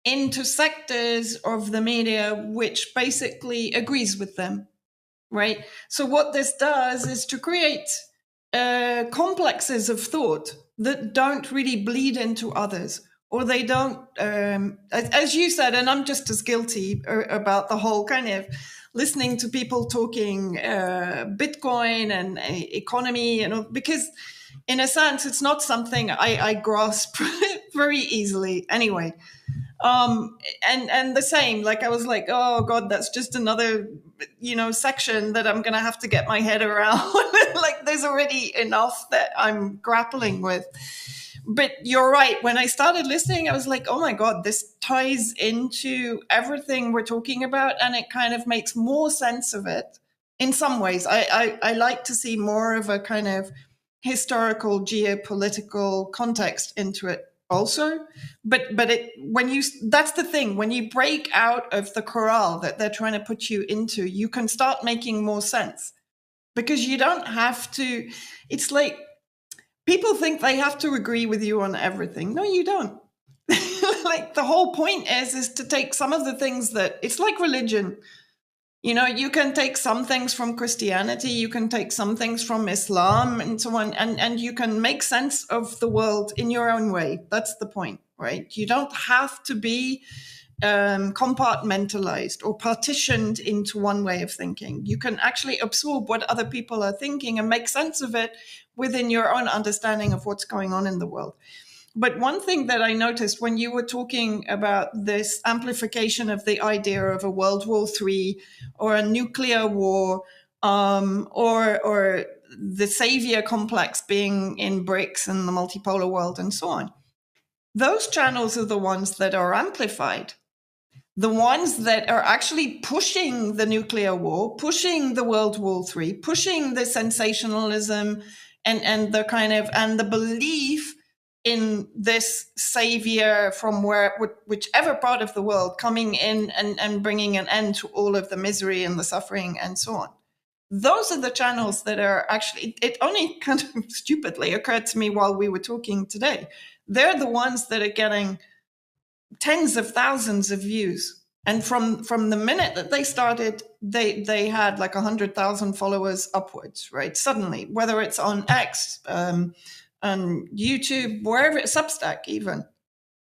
into sectors of the media which basically agrees with them, right? So what this does is to create complexes of thought that don't really bleed into others, or they don't, as you said, and I'm just as guilty about the whole kind of listening to people talking Bitcoin and economy, because in a sense, it's not something I grasp very easily anyway. And the same, like I was like, oh God, that's just another, section that I'm going to have to get my head around. Like there's already enough that I'm grappling with. But you're right. When I started listening, I was like, oh my God, this ties into everything we're talking about. And it kind of makes more sense of it in some ways. I like to see more of a kind of historical geopolitical context into it also. But that's the thing, when you break out of the corral that they're trying to put you into, you can start making more sense, because you don't have to. It's like people think they have to agree with you on everything. No, you don't. Like, the whole point is to take some of the things that, it's like religion. You know, you can take some things from Christianity, you can take some things from Islam and so on, and you can make sense of the world in your own way. That's the point, right? You don't have to be compartmentalized or partitioned into one way of thinking. You can actually absorb what other people are thinking and make sense of it within your own understanding of what's going on in the world. But one thing that I noticed when you were talking about this amplification of the idea of a World War III or a nuclear war, or the savior complex being in BRICS and the multipolar world and so on, those channels are the ones that are amplified. The ones that are actually pushing the nuclear war, pushing the World War III, pushing the sensationalism and the kind of, and the belief in this savior from whichever part of the world coming in and bringing an end to all of the misery and the suffering and so on. Those are the channels that are actually, it only kind of stupidly occurred to me while we were talking today. They're the ones that are getting tens of thousands of views. And from the minute that they started, they had like 100,000 followers upwards, right? Suddenly, whether it's on X, on YouTube, wherever, Substack even,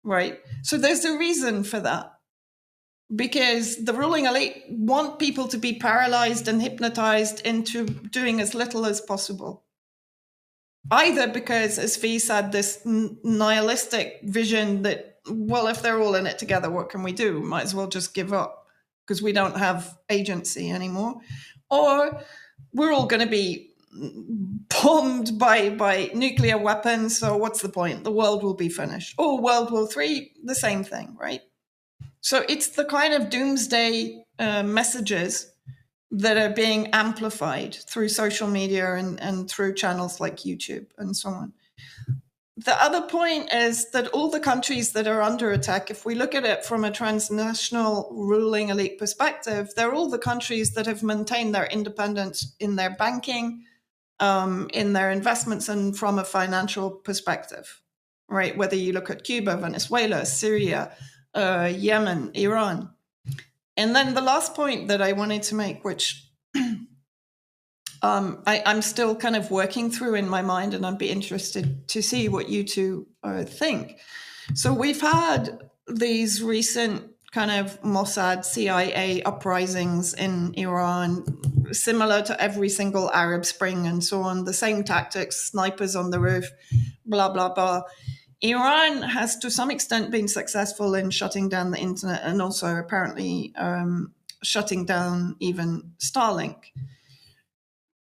right? So there's a reason for that, because the ruling elite want people to be paralyzed and hypnotized into doing as little as possible. Either because, as Fee said, this nihilistic vision that, well, if they're all in it together, what can we do? Might as well just give up because we don't have agency anymore. Or we're all going to be bombed by nuclear weapons, so what's the point? The world will be finished. Or World War III, the same thing, right? So it's the kind of doomsday messages that are being amplified through social media and through channels like YouTube and so on. The other point is that all the countries that are under attack, if we look at it from a transnational ruling elite perspective, they're all the countries that have maintained their independence in their banking, in their investments, and from a financial perspective, right? Whether you look at Cuba, Venezuela, Syria, Yemen, Iran. And then the last point that I wanted to make, which I'm still kind of working through in my mind, and I'd be interested to see what you two think. So we've had these recent kind of Mossad, CIA uprisings in Iran, similar to every single Arab Spring and so on, the same tactics, snipers on the roof, blah, blah, blah. Iran has to some extent been successful in shutting down the internet and also apparently shutting down even Starlink.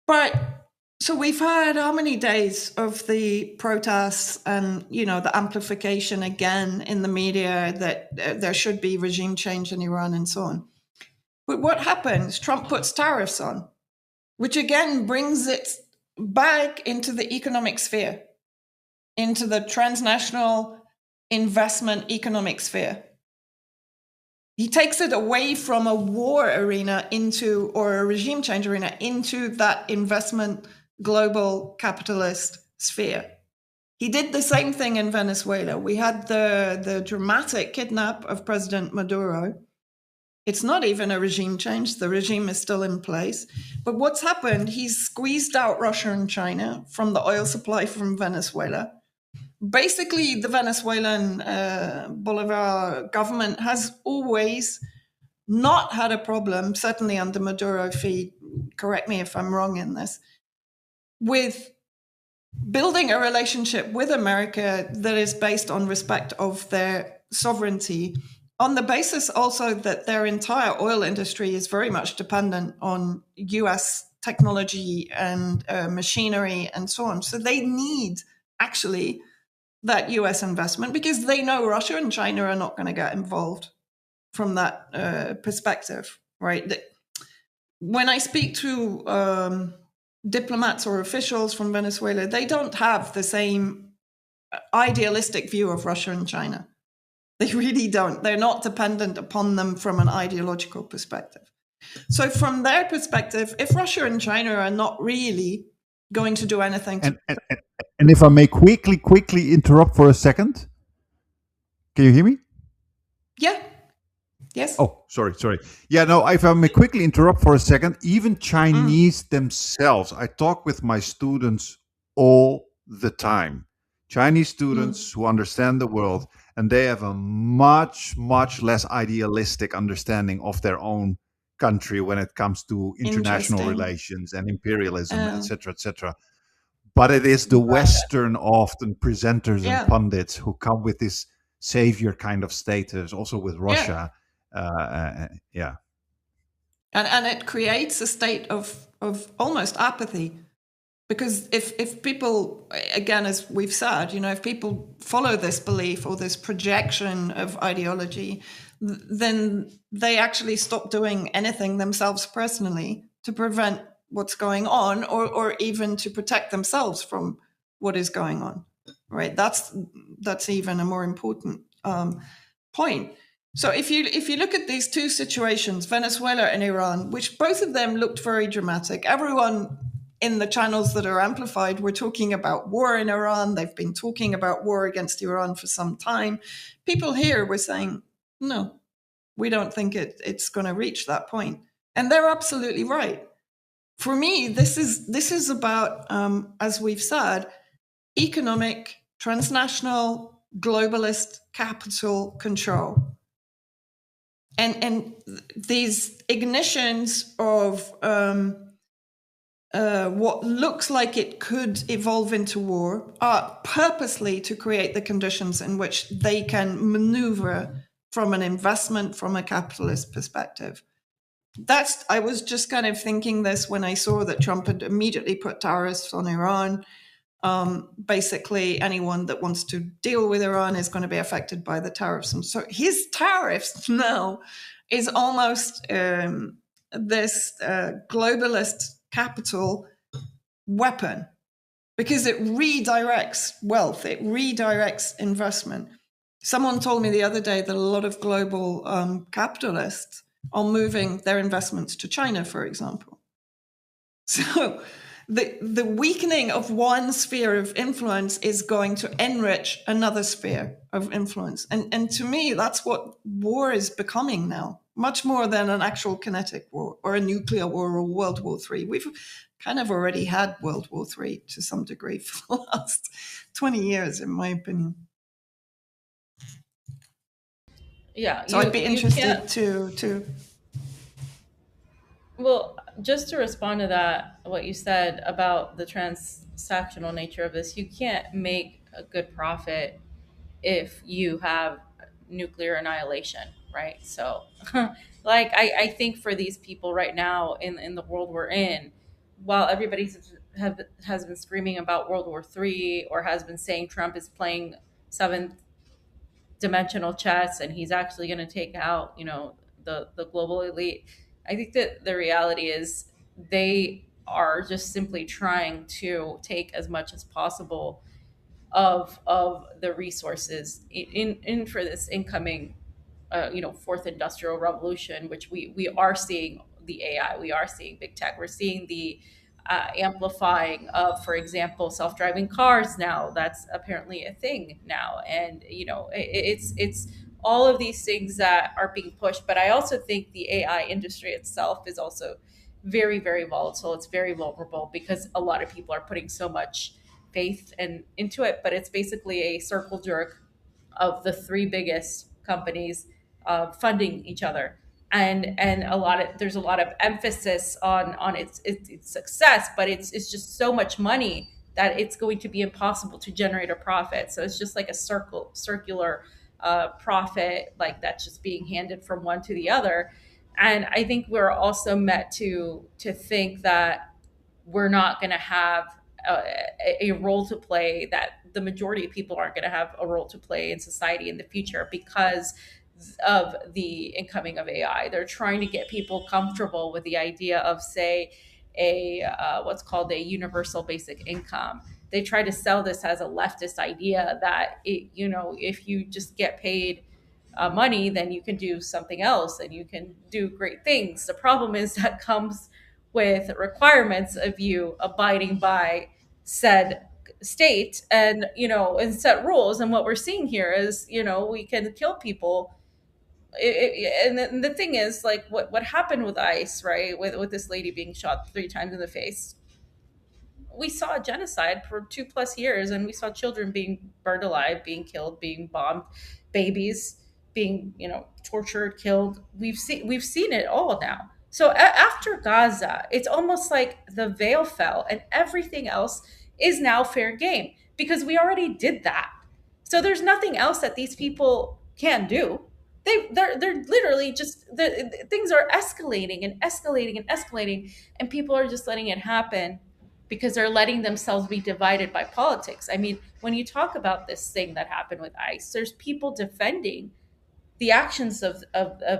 But so we've had how many days of the protests and, the amplification again in the media that there should be regime change in Iran and so on. But what happens? Trump puts tariffs on, which again brings it back into the economic sphere, into the transnational investment economic sphere. He takes it away from a war arena or a regime change arena into that investment global capitalist sphere. He did the same thing in Venezuela. We had the dramatic kidnap of President Maduro. It's not even a regime change. The regime is still in place. But what's happened, he's squeezed out Russia and China from the oil supply from Venezuela. Basically, the Venezuelan Bolivar government has always not had a problem, certainly under Maduro, correct me if I'm wrong in this, with building a relationship with America that is based on respect of their sovereignty, on the basis also that their entire oil industry is very much dependent on US technology and machinery and so on. So they need actually that US investment because they know Russia and China are not going to get involved from that perspective, right? When I speak to diplomats or officials from Venezuela, they don't have the same idealistic view of Russia and China. They really don't. They're not dependent upon them from an ideological perspective. So, from their perspective, if Russia and China are not really going to do anything to. And if I may quickly interrupt for a second, can you hear me? Yeah. Yes. Oh, sorry. Yeah, no, if I may quickly interrupt for a second, even Chinese themselves, I talk with my students all the time. Chinese students who understand the world, and they have a much less idealistic understanding of their own country when it comes to international Interesting. relations and imperialism, etc., etc. But it is the Western often presenters and Yeah. pundits who come with this savior kind of status, also with Yeah. Russia. Yeah. And it creates a state of almost apathy. Because if people, again, as we've said, if people follow this belief or this projection of ideology, then they actually stop doing anything themselves personally to prevent what's going on, or even to protect themselves from what is going on. Right? That's even a more important point. So if you look at these two situations, Venezuela and Iran, which both of them looked very dramatic, everyone in the channels that are amplified, we're talking about war in Iran. They've been talking about war against Iran for some time. People here were saying, no, we don't think it's going to reach that point. And they're absolutely right. For me, this is about, as we've said, economic, transnational, globalist capital control. And these ignitions of what looks like it could evolve into war are purposely to create the conditions in which they can maneuver from an investment, from a capitalist perspective. I was just kind of thinking this when I saw that Trump had immediately put tariffs on Iran. Basically, anyone that wants to deal with Iran is going to be affected by the tariffs. And so his tariffs now is almost this globalist capital weapon, because it redirects wealth, it redirects investment. Someone told me the other day that a lot of global capitalists are moving their investments to China, for example. So the weakening of one sphere of influence is going to enrich another sphere of influence. And to me, that's what war is becoming now, much more than an actual kinetic war or a nuclear war or World War III. We've kind of already had World War III to some degree for the last 20 years, in my opinion. Yeah, So I'd be you interested can't. to Well, just to respond to that, what you said about the transactional nature of this, you can't make a good profit if you have nuclear annihilation, right? So, like, I think for these people right now in the world we're in, while has been screaming about World War III, or has been saying Trump is playing seventh dimensional chess and he's actually going to take out, the global elite. I think that the reality is they are just simply trying to take as much as possible of the resources in for this incoming fourth industrial revolution, which we are seeing the AI, we are seeing big tech, we're seeing the amplifying of, for example, self-driving cars now. That's apparently a thing now, and it's all of these things that are being pushed. But I also think the AI industry itself is also very volatile. It's very vulnerable because a lot of people are putting so much faith and into it, but it's basically a circle jerk of the three biggest companies funding each other, and there's a lot of emphasis on its success, but it's just so much money that it's going to be impossible to generate a profit. So it's just like a circular profit, like that's just being handed from one to the other. And I think we're also met to think that we're not going to have a role to play, that the majority of people aren't going to have a role to play in society in the future because of the incoming of AI. They're trying to get people comfortable with the idea of, say, a what's called a universal basic income. They try to sell this as a leftist idea that if you just get paid money, then you can do something else and you can do great things. The problem is that comes with requirements of you abiding by said state and set rules. And what we're seeing here is we can kill people. And the thing is, like, what happened with ICE, right, with this lady being shot 3 times in the face. We saw genocide for 2+ years, and we saw children being burned alive, being killed, being bombed, babies being tortured, killed. We've seen it all now. So after Gaza, it's almost like the veil fell, and everything else is now fair game because we already did that. So there's nothing else that these people can do. They're literally just things are escalating and escalating and escalating, and people are just letting it happen because they're letting themselves be divided by politics. I mean, when you talk about this thing that happened with ICE, there's people defending the actions of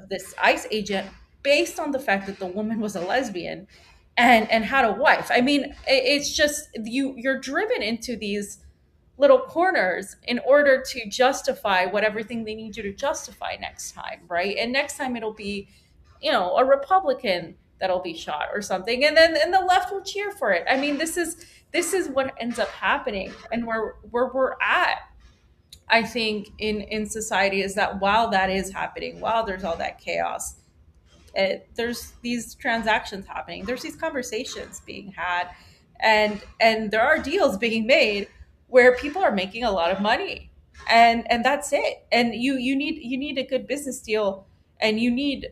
this ICE agent based on the fact that the woman was a lesbian and had a wife. I mean, it's just you're driven into these little corners in order to justify what everything they need you to justify next time, right? And next time it'll be, a Republican that'll be shot or something, and the left will cheer for it. I mean, this is what ends up happening, and where we're at, I think, in society, is that while that is happening, while there's all that chaos, there's these transactions happening, there's these conversations being had, and there are deals being made where people are making a lot of money, and that's it. And you need a good business deal, and you need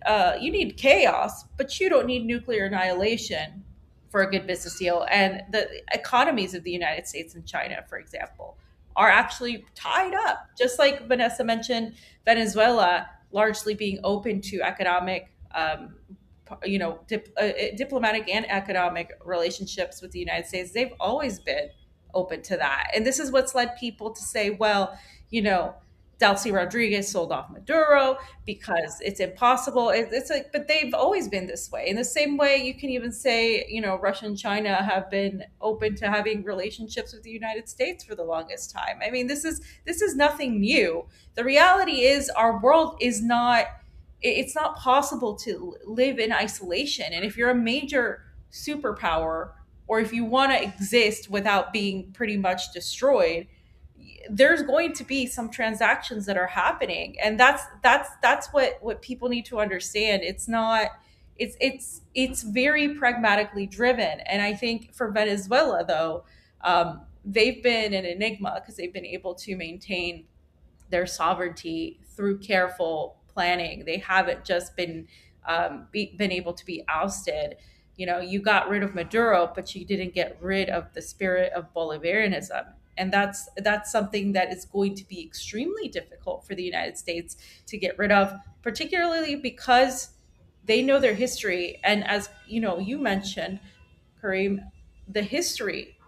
chaos, but you don't need nuclear annihilation for a good business deal. And the economies of the United States and China, for example, are actually tied up, just like Vanessa mentioned. Venezuela largely being open to economic, diplomatic and economic relationships with the United States. They've always been open to that. And this is what's led people to say, well, Delcy Rodriguez sold off Maduro because it's impossible. It's like, but they've always been this way. In the same way, you can even say, Russia and China have been open to having relationships with the United States for the longest time. I mean, this is nothing new. The reality is, our world is not. It's not possible to live in isolation. And if you're a major superpower, or if you want to exist without being pretty much destroyed, there's going to be some transactions that are happening. And that's what people need to understand. It's not. It's very pragmatically driven. And I think for Venezuela, though, they've been an enigma because they've been able to maintain their sovereignty through careful planning. They haven't just been able to be ousted. You got rid of Maduro, but you didn't get rid of the spirit of Bolivarianism. And that's something that is going to be extremely difficult for the United States to get rid of, particularly because they know their history. And as you mentioned, Kareem, the history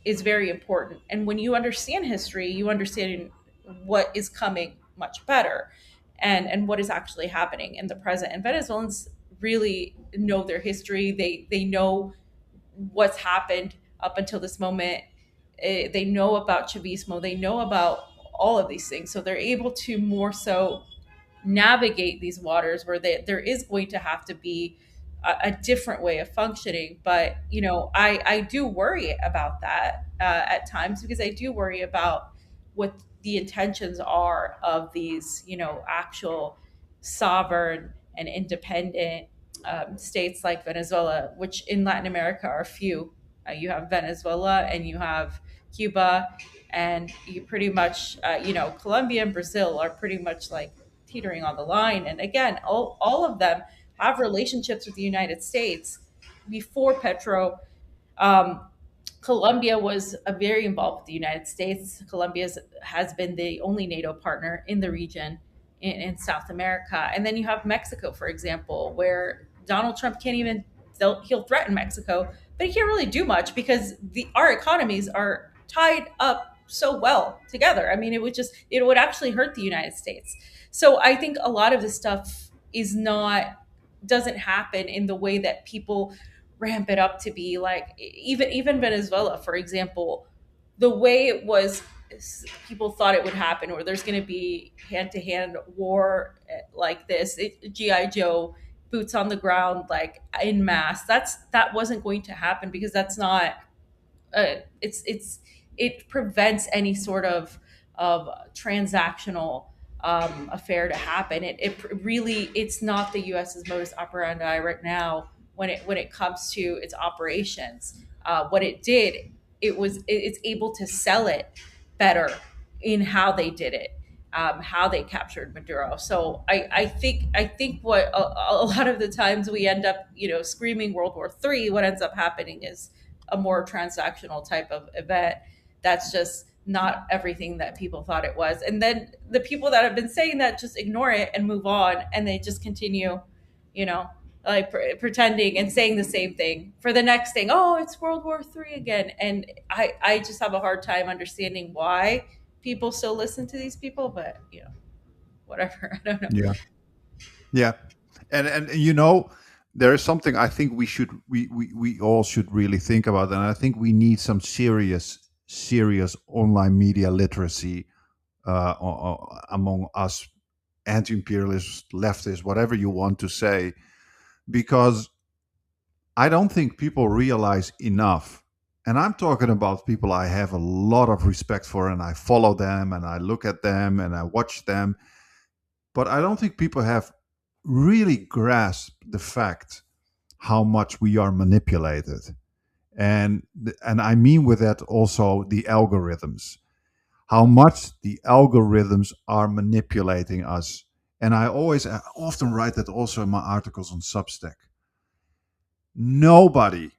is very important. And when you understand history, you understand what is coming much better, and what is actually happening in the present. And Venezuelans really know their history. They know what's happened up until this moment. They know about Chavismo. They know about all of these things. So they're able to more so navigate these waters where there is going to have to be a different way of functioning. But I do worry about that at times, because I do worry about what the intentions are of these actual sovereign and independent states like Venezuela, which in Latin America are few. You have Venezuela, and you have Cuba, and you pretty much Colombia and Brazil are pretty much like teetering on the line. And again, all of them have relationships with the United States. Before Petro, um, Colombia was very involved with the United States. Colombia has been the only NATO partner in the region in South America. And then you have Mexico, for example, where Donald Trump can't even, he'll threaten Mexico, but he can't really do much because our economies are tied up so well together. I mean, it would actually hurt the United States. So I think a lot of this stuff doesn't happen in the way that people ramp it up to be like, even Venezuela, for example, the way it was, people thought it would happen, or there's going to be hand to hand war like this, GI Joe boots on the ground, like in mass. That wasn't going to happen, because that's not, it's it prevents any sort of transactional affair to happen. It really, it's not the U.S.'s modus operandi right now when it comes to its operations. What it did, it's able to sell it better in how they did it, how they captured Maduro. So I think what a lot of the times we end up, screaming World War III, what ends up happening is a more transactional type of event. That's just not everything that people thought it was. And then the people that have been saying that just ignore it and move on, and they just continue, you know, like pretending and saying the same thing for the next thing. Oh, it's World War III again. And I just have a hard time understanding why people still listen to these people, but whatever. I don't know. Yeah. Yeah. And there is something I think we all should really think about, and I think we need some serious online media literacy among us anti-imperialists, leftists, whatever you want to say, because I don't think people realize enough. And I'm talking about people I have a lot of respect for, and I follow them and I look at them and I watch them. But I don't think people have really grasped the fact how much we are manipulated. And I mean with that also the algorithms, how much the algorithms are manipulating us. And I often write that also in my articles on Substack. Nobody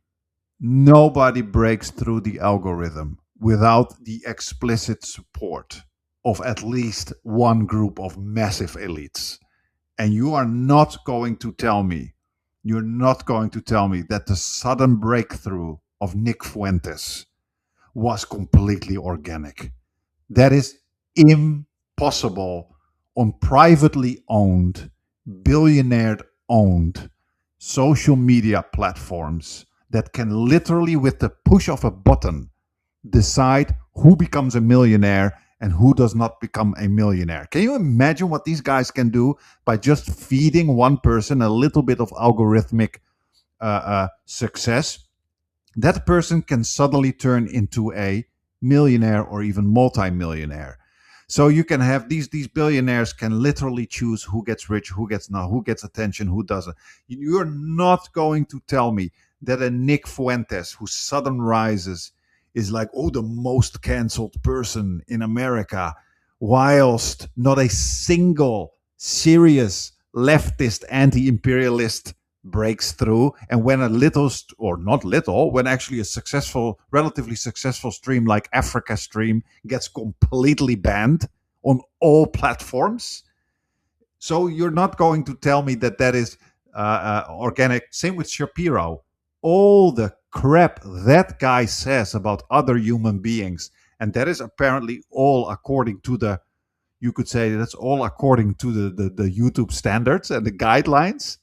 Nobody breaks through the algorithm without the explicit support of at least one group of massive elites. And you're not going to tell me that the sudden breakthrough of Nick Fuentes was completely organic. That is impossible on privately owned, billionaire owned social media platforms that can literally, with the push of a button, decide who becomes a millionaire and who does not become a millionaire. Can you imagine what these guys can do by just feeding one person a little bit of algorithmic success? That person can suddenly turn into a millionaire or even multimillionaire. So you can have these billionaires can literally choose who gets rich, who gets not, who gets attention, who doesn't. You're not going to tell me that a Nick Fuentes, whose sudden rises is like, oh, the most canceled person in America, whilst not a single serious leftist anti-imperialist breaks through. And when a little, or not little, when actually a successful, relatively successful stream like Africa Stream gets completely banned on all platforms. So you're not going to tell me that that is organic. Same with Shapiro. All the crap that guy says about other human beings, and that is apparently all according to the, you could say that's all according to the YouTube standards and the guidelines.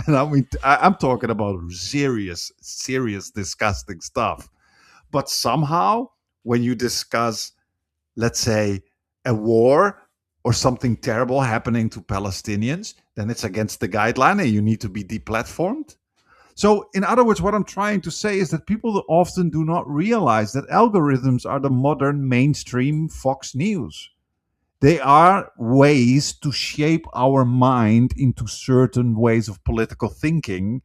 And I mean, I'm talking about serious, disgusting stuff. But somehow, when you discuss, let's say, a war or something terrible happening to Palestinians, then it's against the guideline and you need to be deplatformed. So, in other words, what I'm trying to say is that people often do not realize that algorithms are the modern mainstream Fox News. They are ways to shape our mind into certain ways of political thinking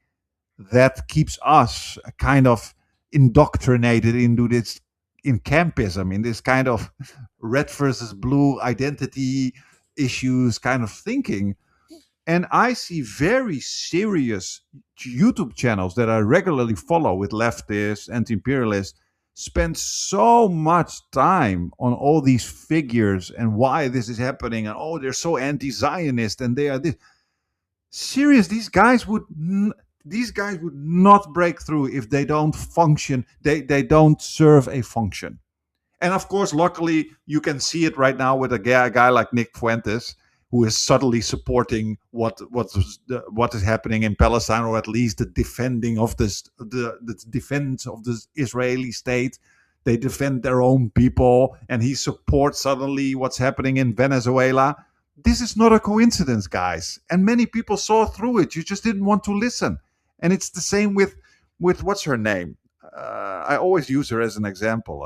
that keeps us kind of indoctrinated into this, in campism, in this kind of red versus blue identity issues kind of thinking. And I see very serious YouTube channels that I regularly follow with leftists, anti-imperialists, spend so much time on all these figures and why this is happening, and oh, they're so anti-Zionist and they are this. Serious, these guys would not break through if they don't function. They don't serve a function. And of course, luckily, you can see it right now with a guy like Nick Fuentes, who is subtly supporting what is happening in Palestine, or at least the defending of the defense of the Israeli state. They defend their own people, and he supports suddenly what's happening in Venezuela. This is not a coincidence, guys, and many people saw through it. You just didn't want to listen. And it's the same with what's her name. I always use her as an example.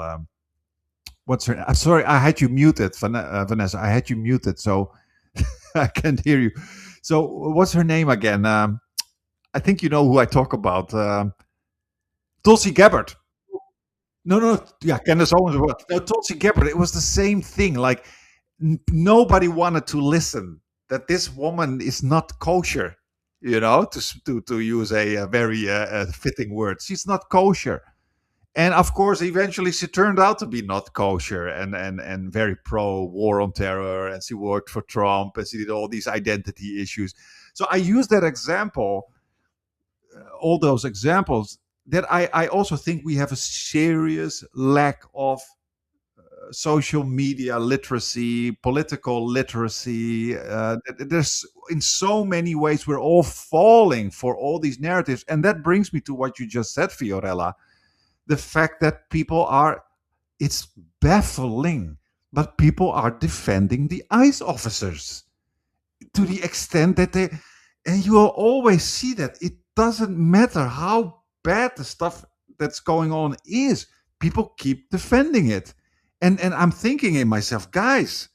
What's her? I'm sorry, I had you muted, Vanessa. I had you muted, so I can't hear you. So what's her name again? I think you know who I talk about. Tulsi Gabbard. No, no, yeah, Candace Owens. No, Tulsi Gabbard. It was the same thing. Like nobody wanted to listen that this woman is not kosher. You know, to use a very fitting word, she's not kosher. And of course, eventually she turned out to be not kosher and very pro war on terror. And she worked for Trump and she did all these identity issues. So I use that example, all those examples, that I also think we have a serious lack of social media literacy, political literacy. There's in so many ways we're all falling for all these narratives. And that brings me to what you just said, Fiorella, the fact that people are, it's baffling, but people are defending the ICE officers to the extent that they, and you will always see that it doesn't matter how bad the stuff that's going on is, people keep defending it. And I'm thinking in myself, guys,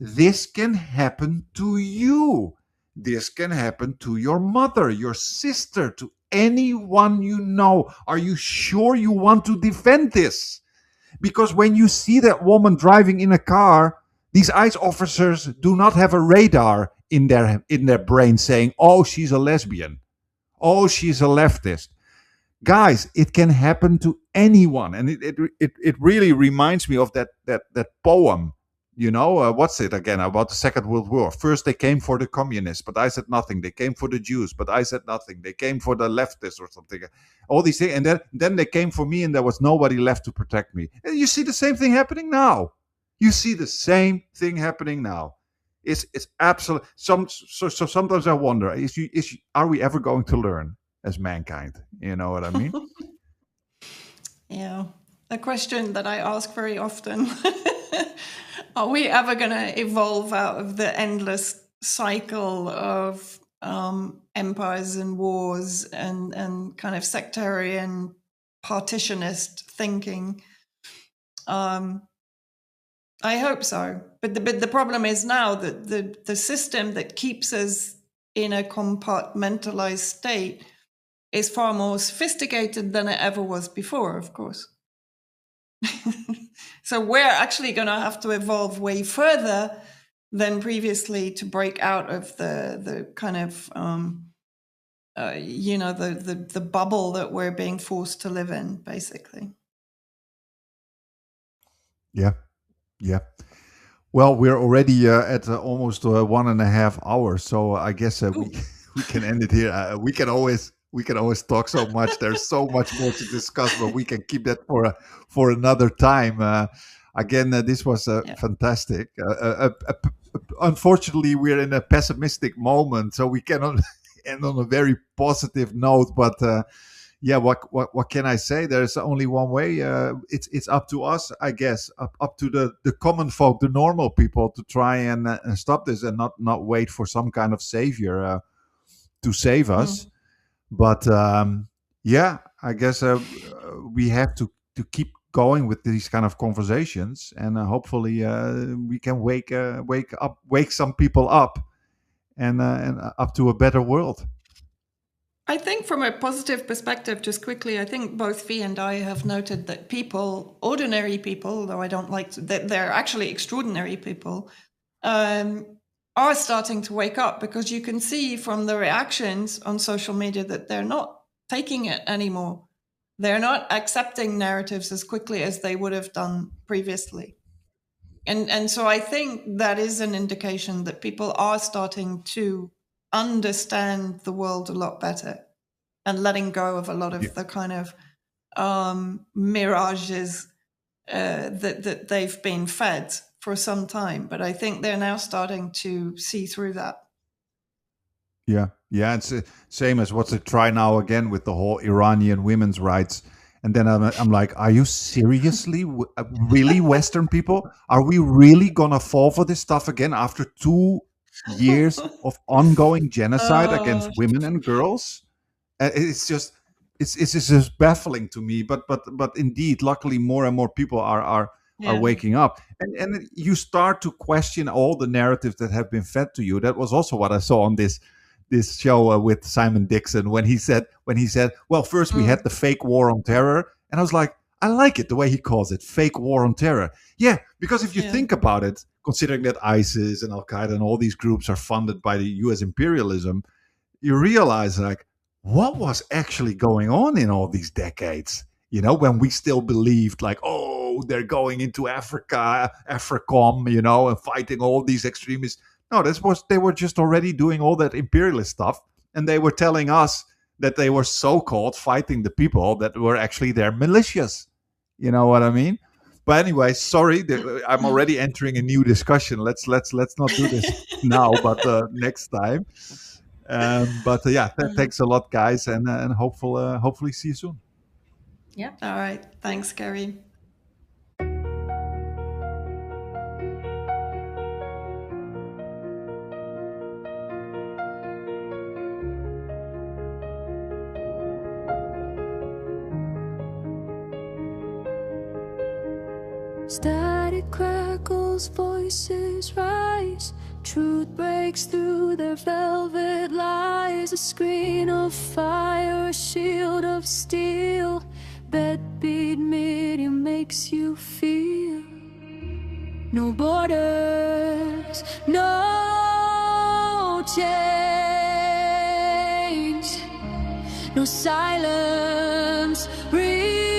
this can happen to you. This can happen to your mother, your sister, to anyone you know. Are you sure you want to defend this? Because when you see that woman driving in a car, these ICE officers do not have a radar in their brain saying, "Oh, she's a lesbian. Oh, she's a leftist." Guys, it can happen to anyone, and it really reminds me of that poem. You know, what's it again about the Second World War? First they came for the communists, but I said nothing. They came for the Jews, but I said nothing. They came for the leftists or something. All these things, and then they came for me, and there was nobody left to protect me. And you see the same thing happening now. You see the same thing happening now. It's absolute. So sometimes I wonder: are we ever going to learn as mankind? You know what I mean? Yeah, a question that I ask very often. Are we ever going to evolve out of the endless cycle of empires and wars and kind of sectarian partitionist thinking? I hope so. But the problem is now that the system that keeps us in a compartmentalized state is far more sophisticated than it ever was before, of course. So we're actually going to have to evolve way further than previously to break out of the kind of the bubble that we're being forced to live in, basically. Yeah, yeah. Well, we're already at almost 1.5 hours, so I guess we can end it here. We can always talk so much. There's so much more to discuss, but we can keep that for another time. Again, this was fantastic. Unfortunately, we're in a pessimistic moment, so we cannot end on a very positive note. But yeah, what can I say? There's only one way. It's up to us, I guess, up to the common folk, the normal people, to try and stop this and not wait for some kind of savior to save us. But yeah, I guess we have to keep going with these kind of conversations, and hopefully we can wake some people up, and up to a better world. I think from a positive perspective, just quickly, I think both Fee and I have noted that people, ordinary people, though I don't like to, that they're actually extraordinary people, are starting to wake up, because you can see from the reactions on social media that they're not taking it anymore. They're not accepting narratives as quickly as they would have done previously. And so I think that is an indication that people are starting to understand the world a lot better and letting go of a lot of the kind of mirages that they've been fed for some time, but I think they're now starting to see through that. Yeah, yeah, it's same as what's it try now again with the whole Iranian women's rights. And then I'm like, are you seriously, really Western people? Are we really gonna fall for this stuff again after 2 years of ongoing genocide against Oh, women and girls? It's just, it's just baffling to me. But indeed, luckily, more and more people are yeah, waking up, and you start to question all the narratives that have been fed to you. That was also what I saw on this show with Simon Dixon when he said, well, first we had mm, the fake war on terror, and I was like, I like it the way he calls it, fake war on terror. Yeah, because if you yeah, think about it, considering that ISIS and Al Qaeda and all these groups are funded by the U.S. imperialism, you realize like what was actually going on in all these decades. When we still believed like, oh, they're going into Africa, AFRICOM, and fighting all these extremists. No, they were just already doing all that imperialist stuff, and they were telling us that they were so-called fighting the people that were actually their militias. You know what I mean? But anyway, sorry, I'm already entering a new discussion. Let's not do this now, but next time. But yeah, thanks a lot, guys, and hopefully see you soon. Yeah. all right. Thanks, Gary. Static crackles, voices rise. Truth breaks through their velvet lies. A screen of fire, a shield of steel. Bedbeat medium makes you feel. No borders, no change. No silence, breathe.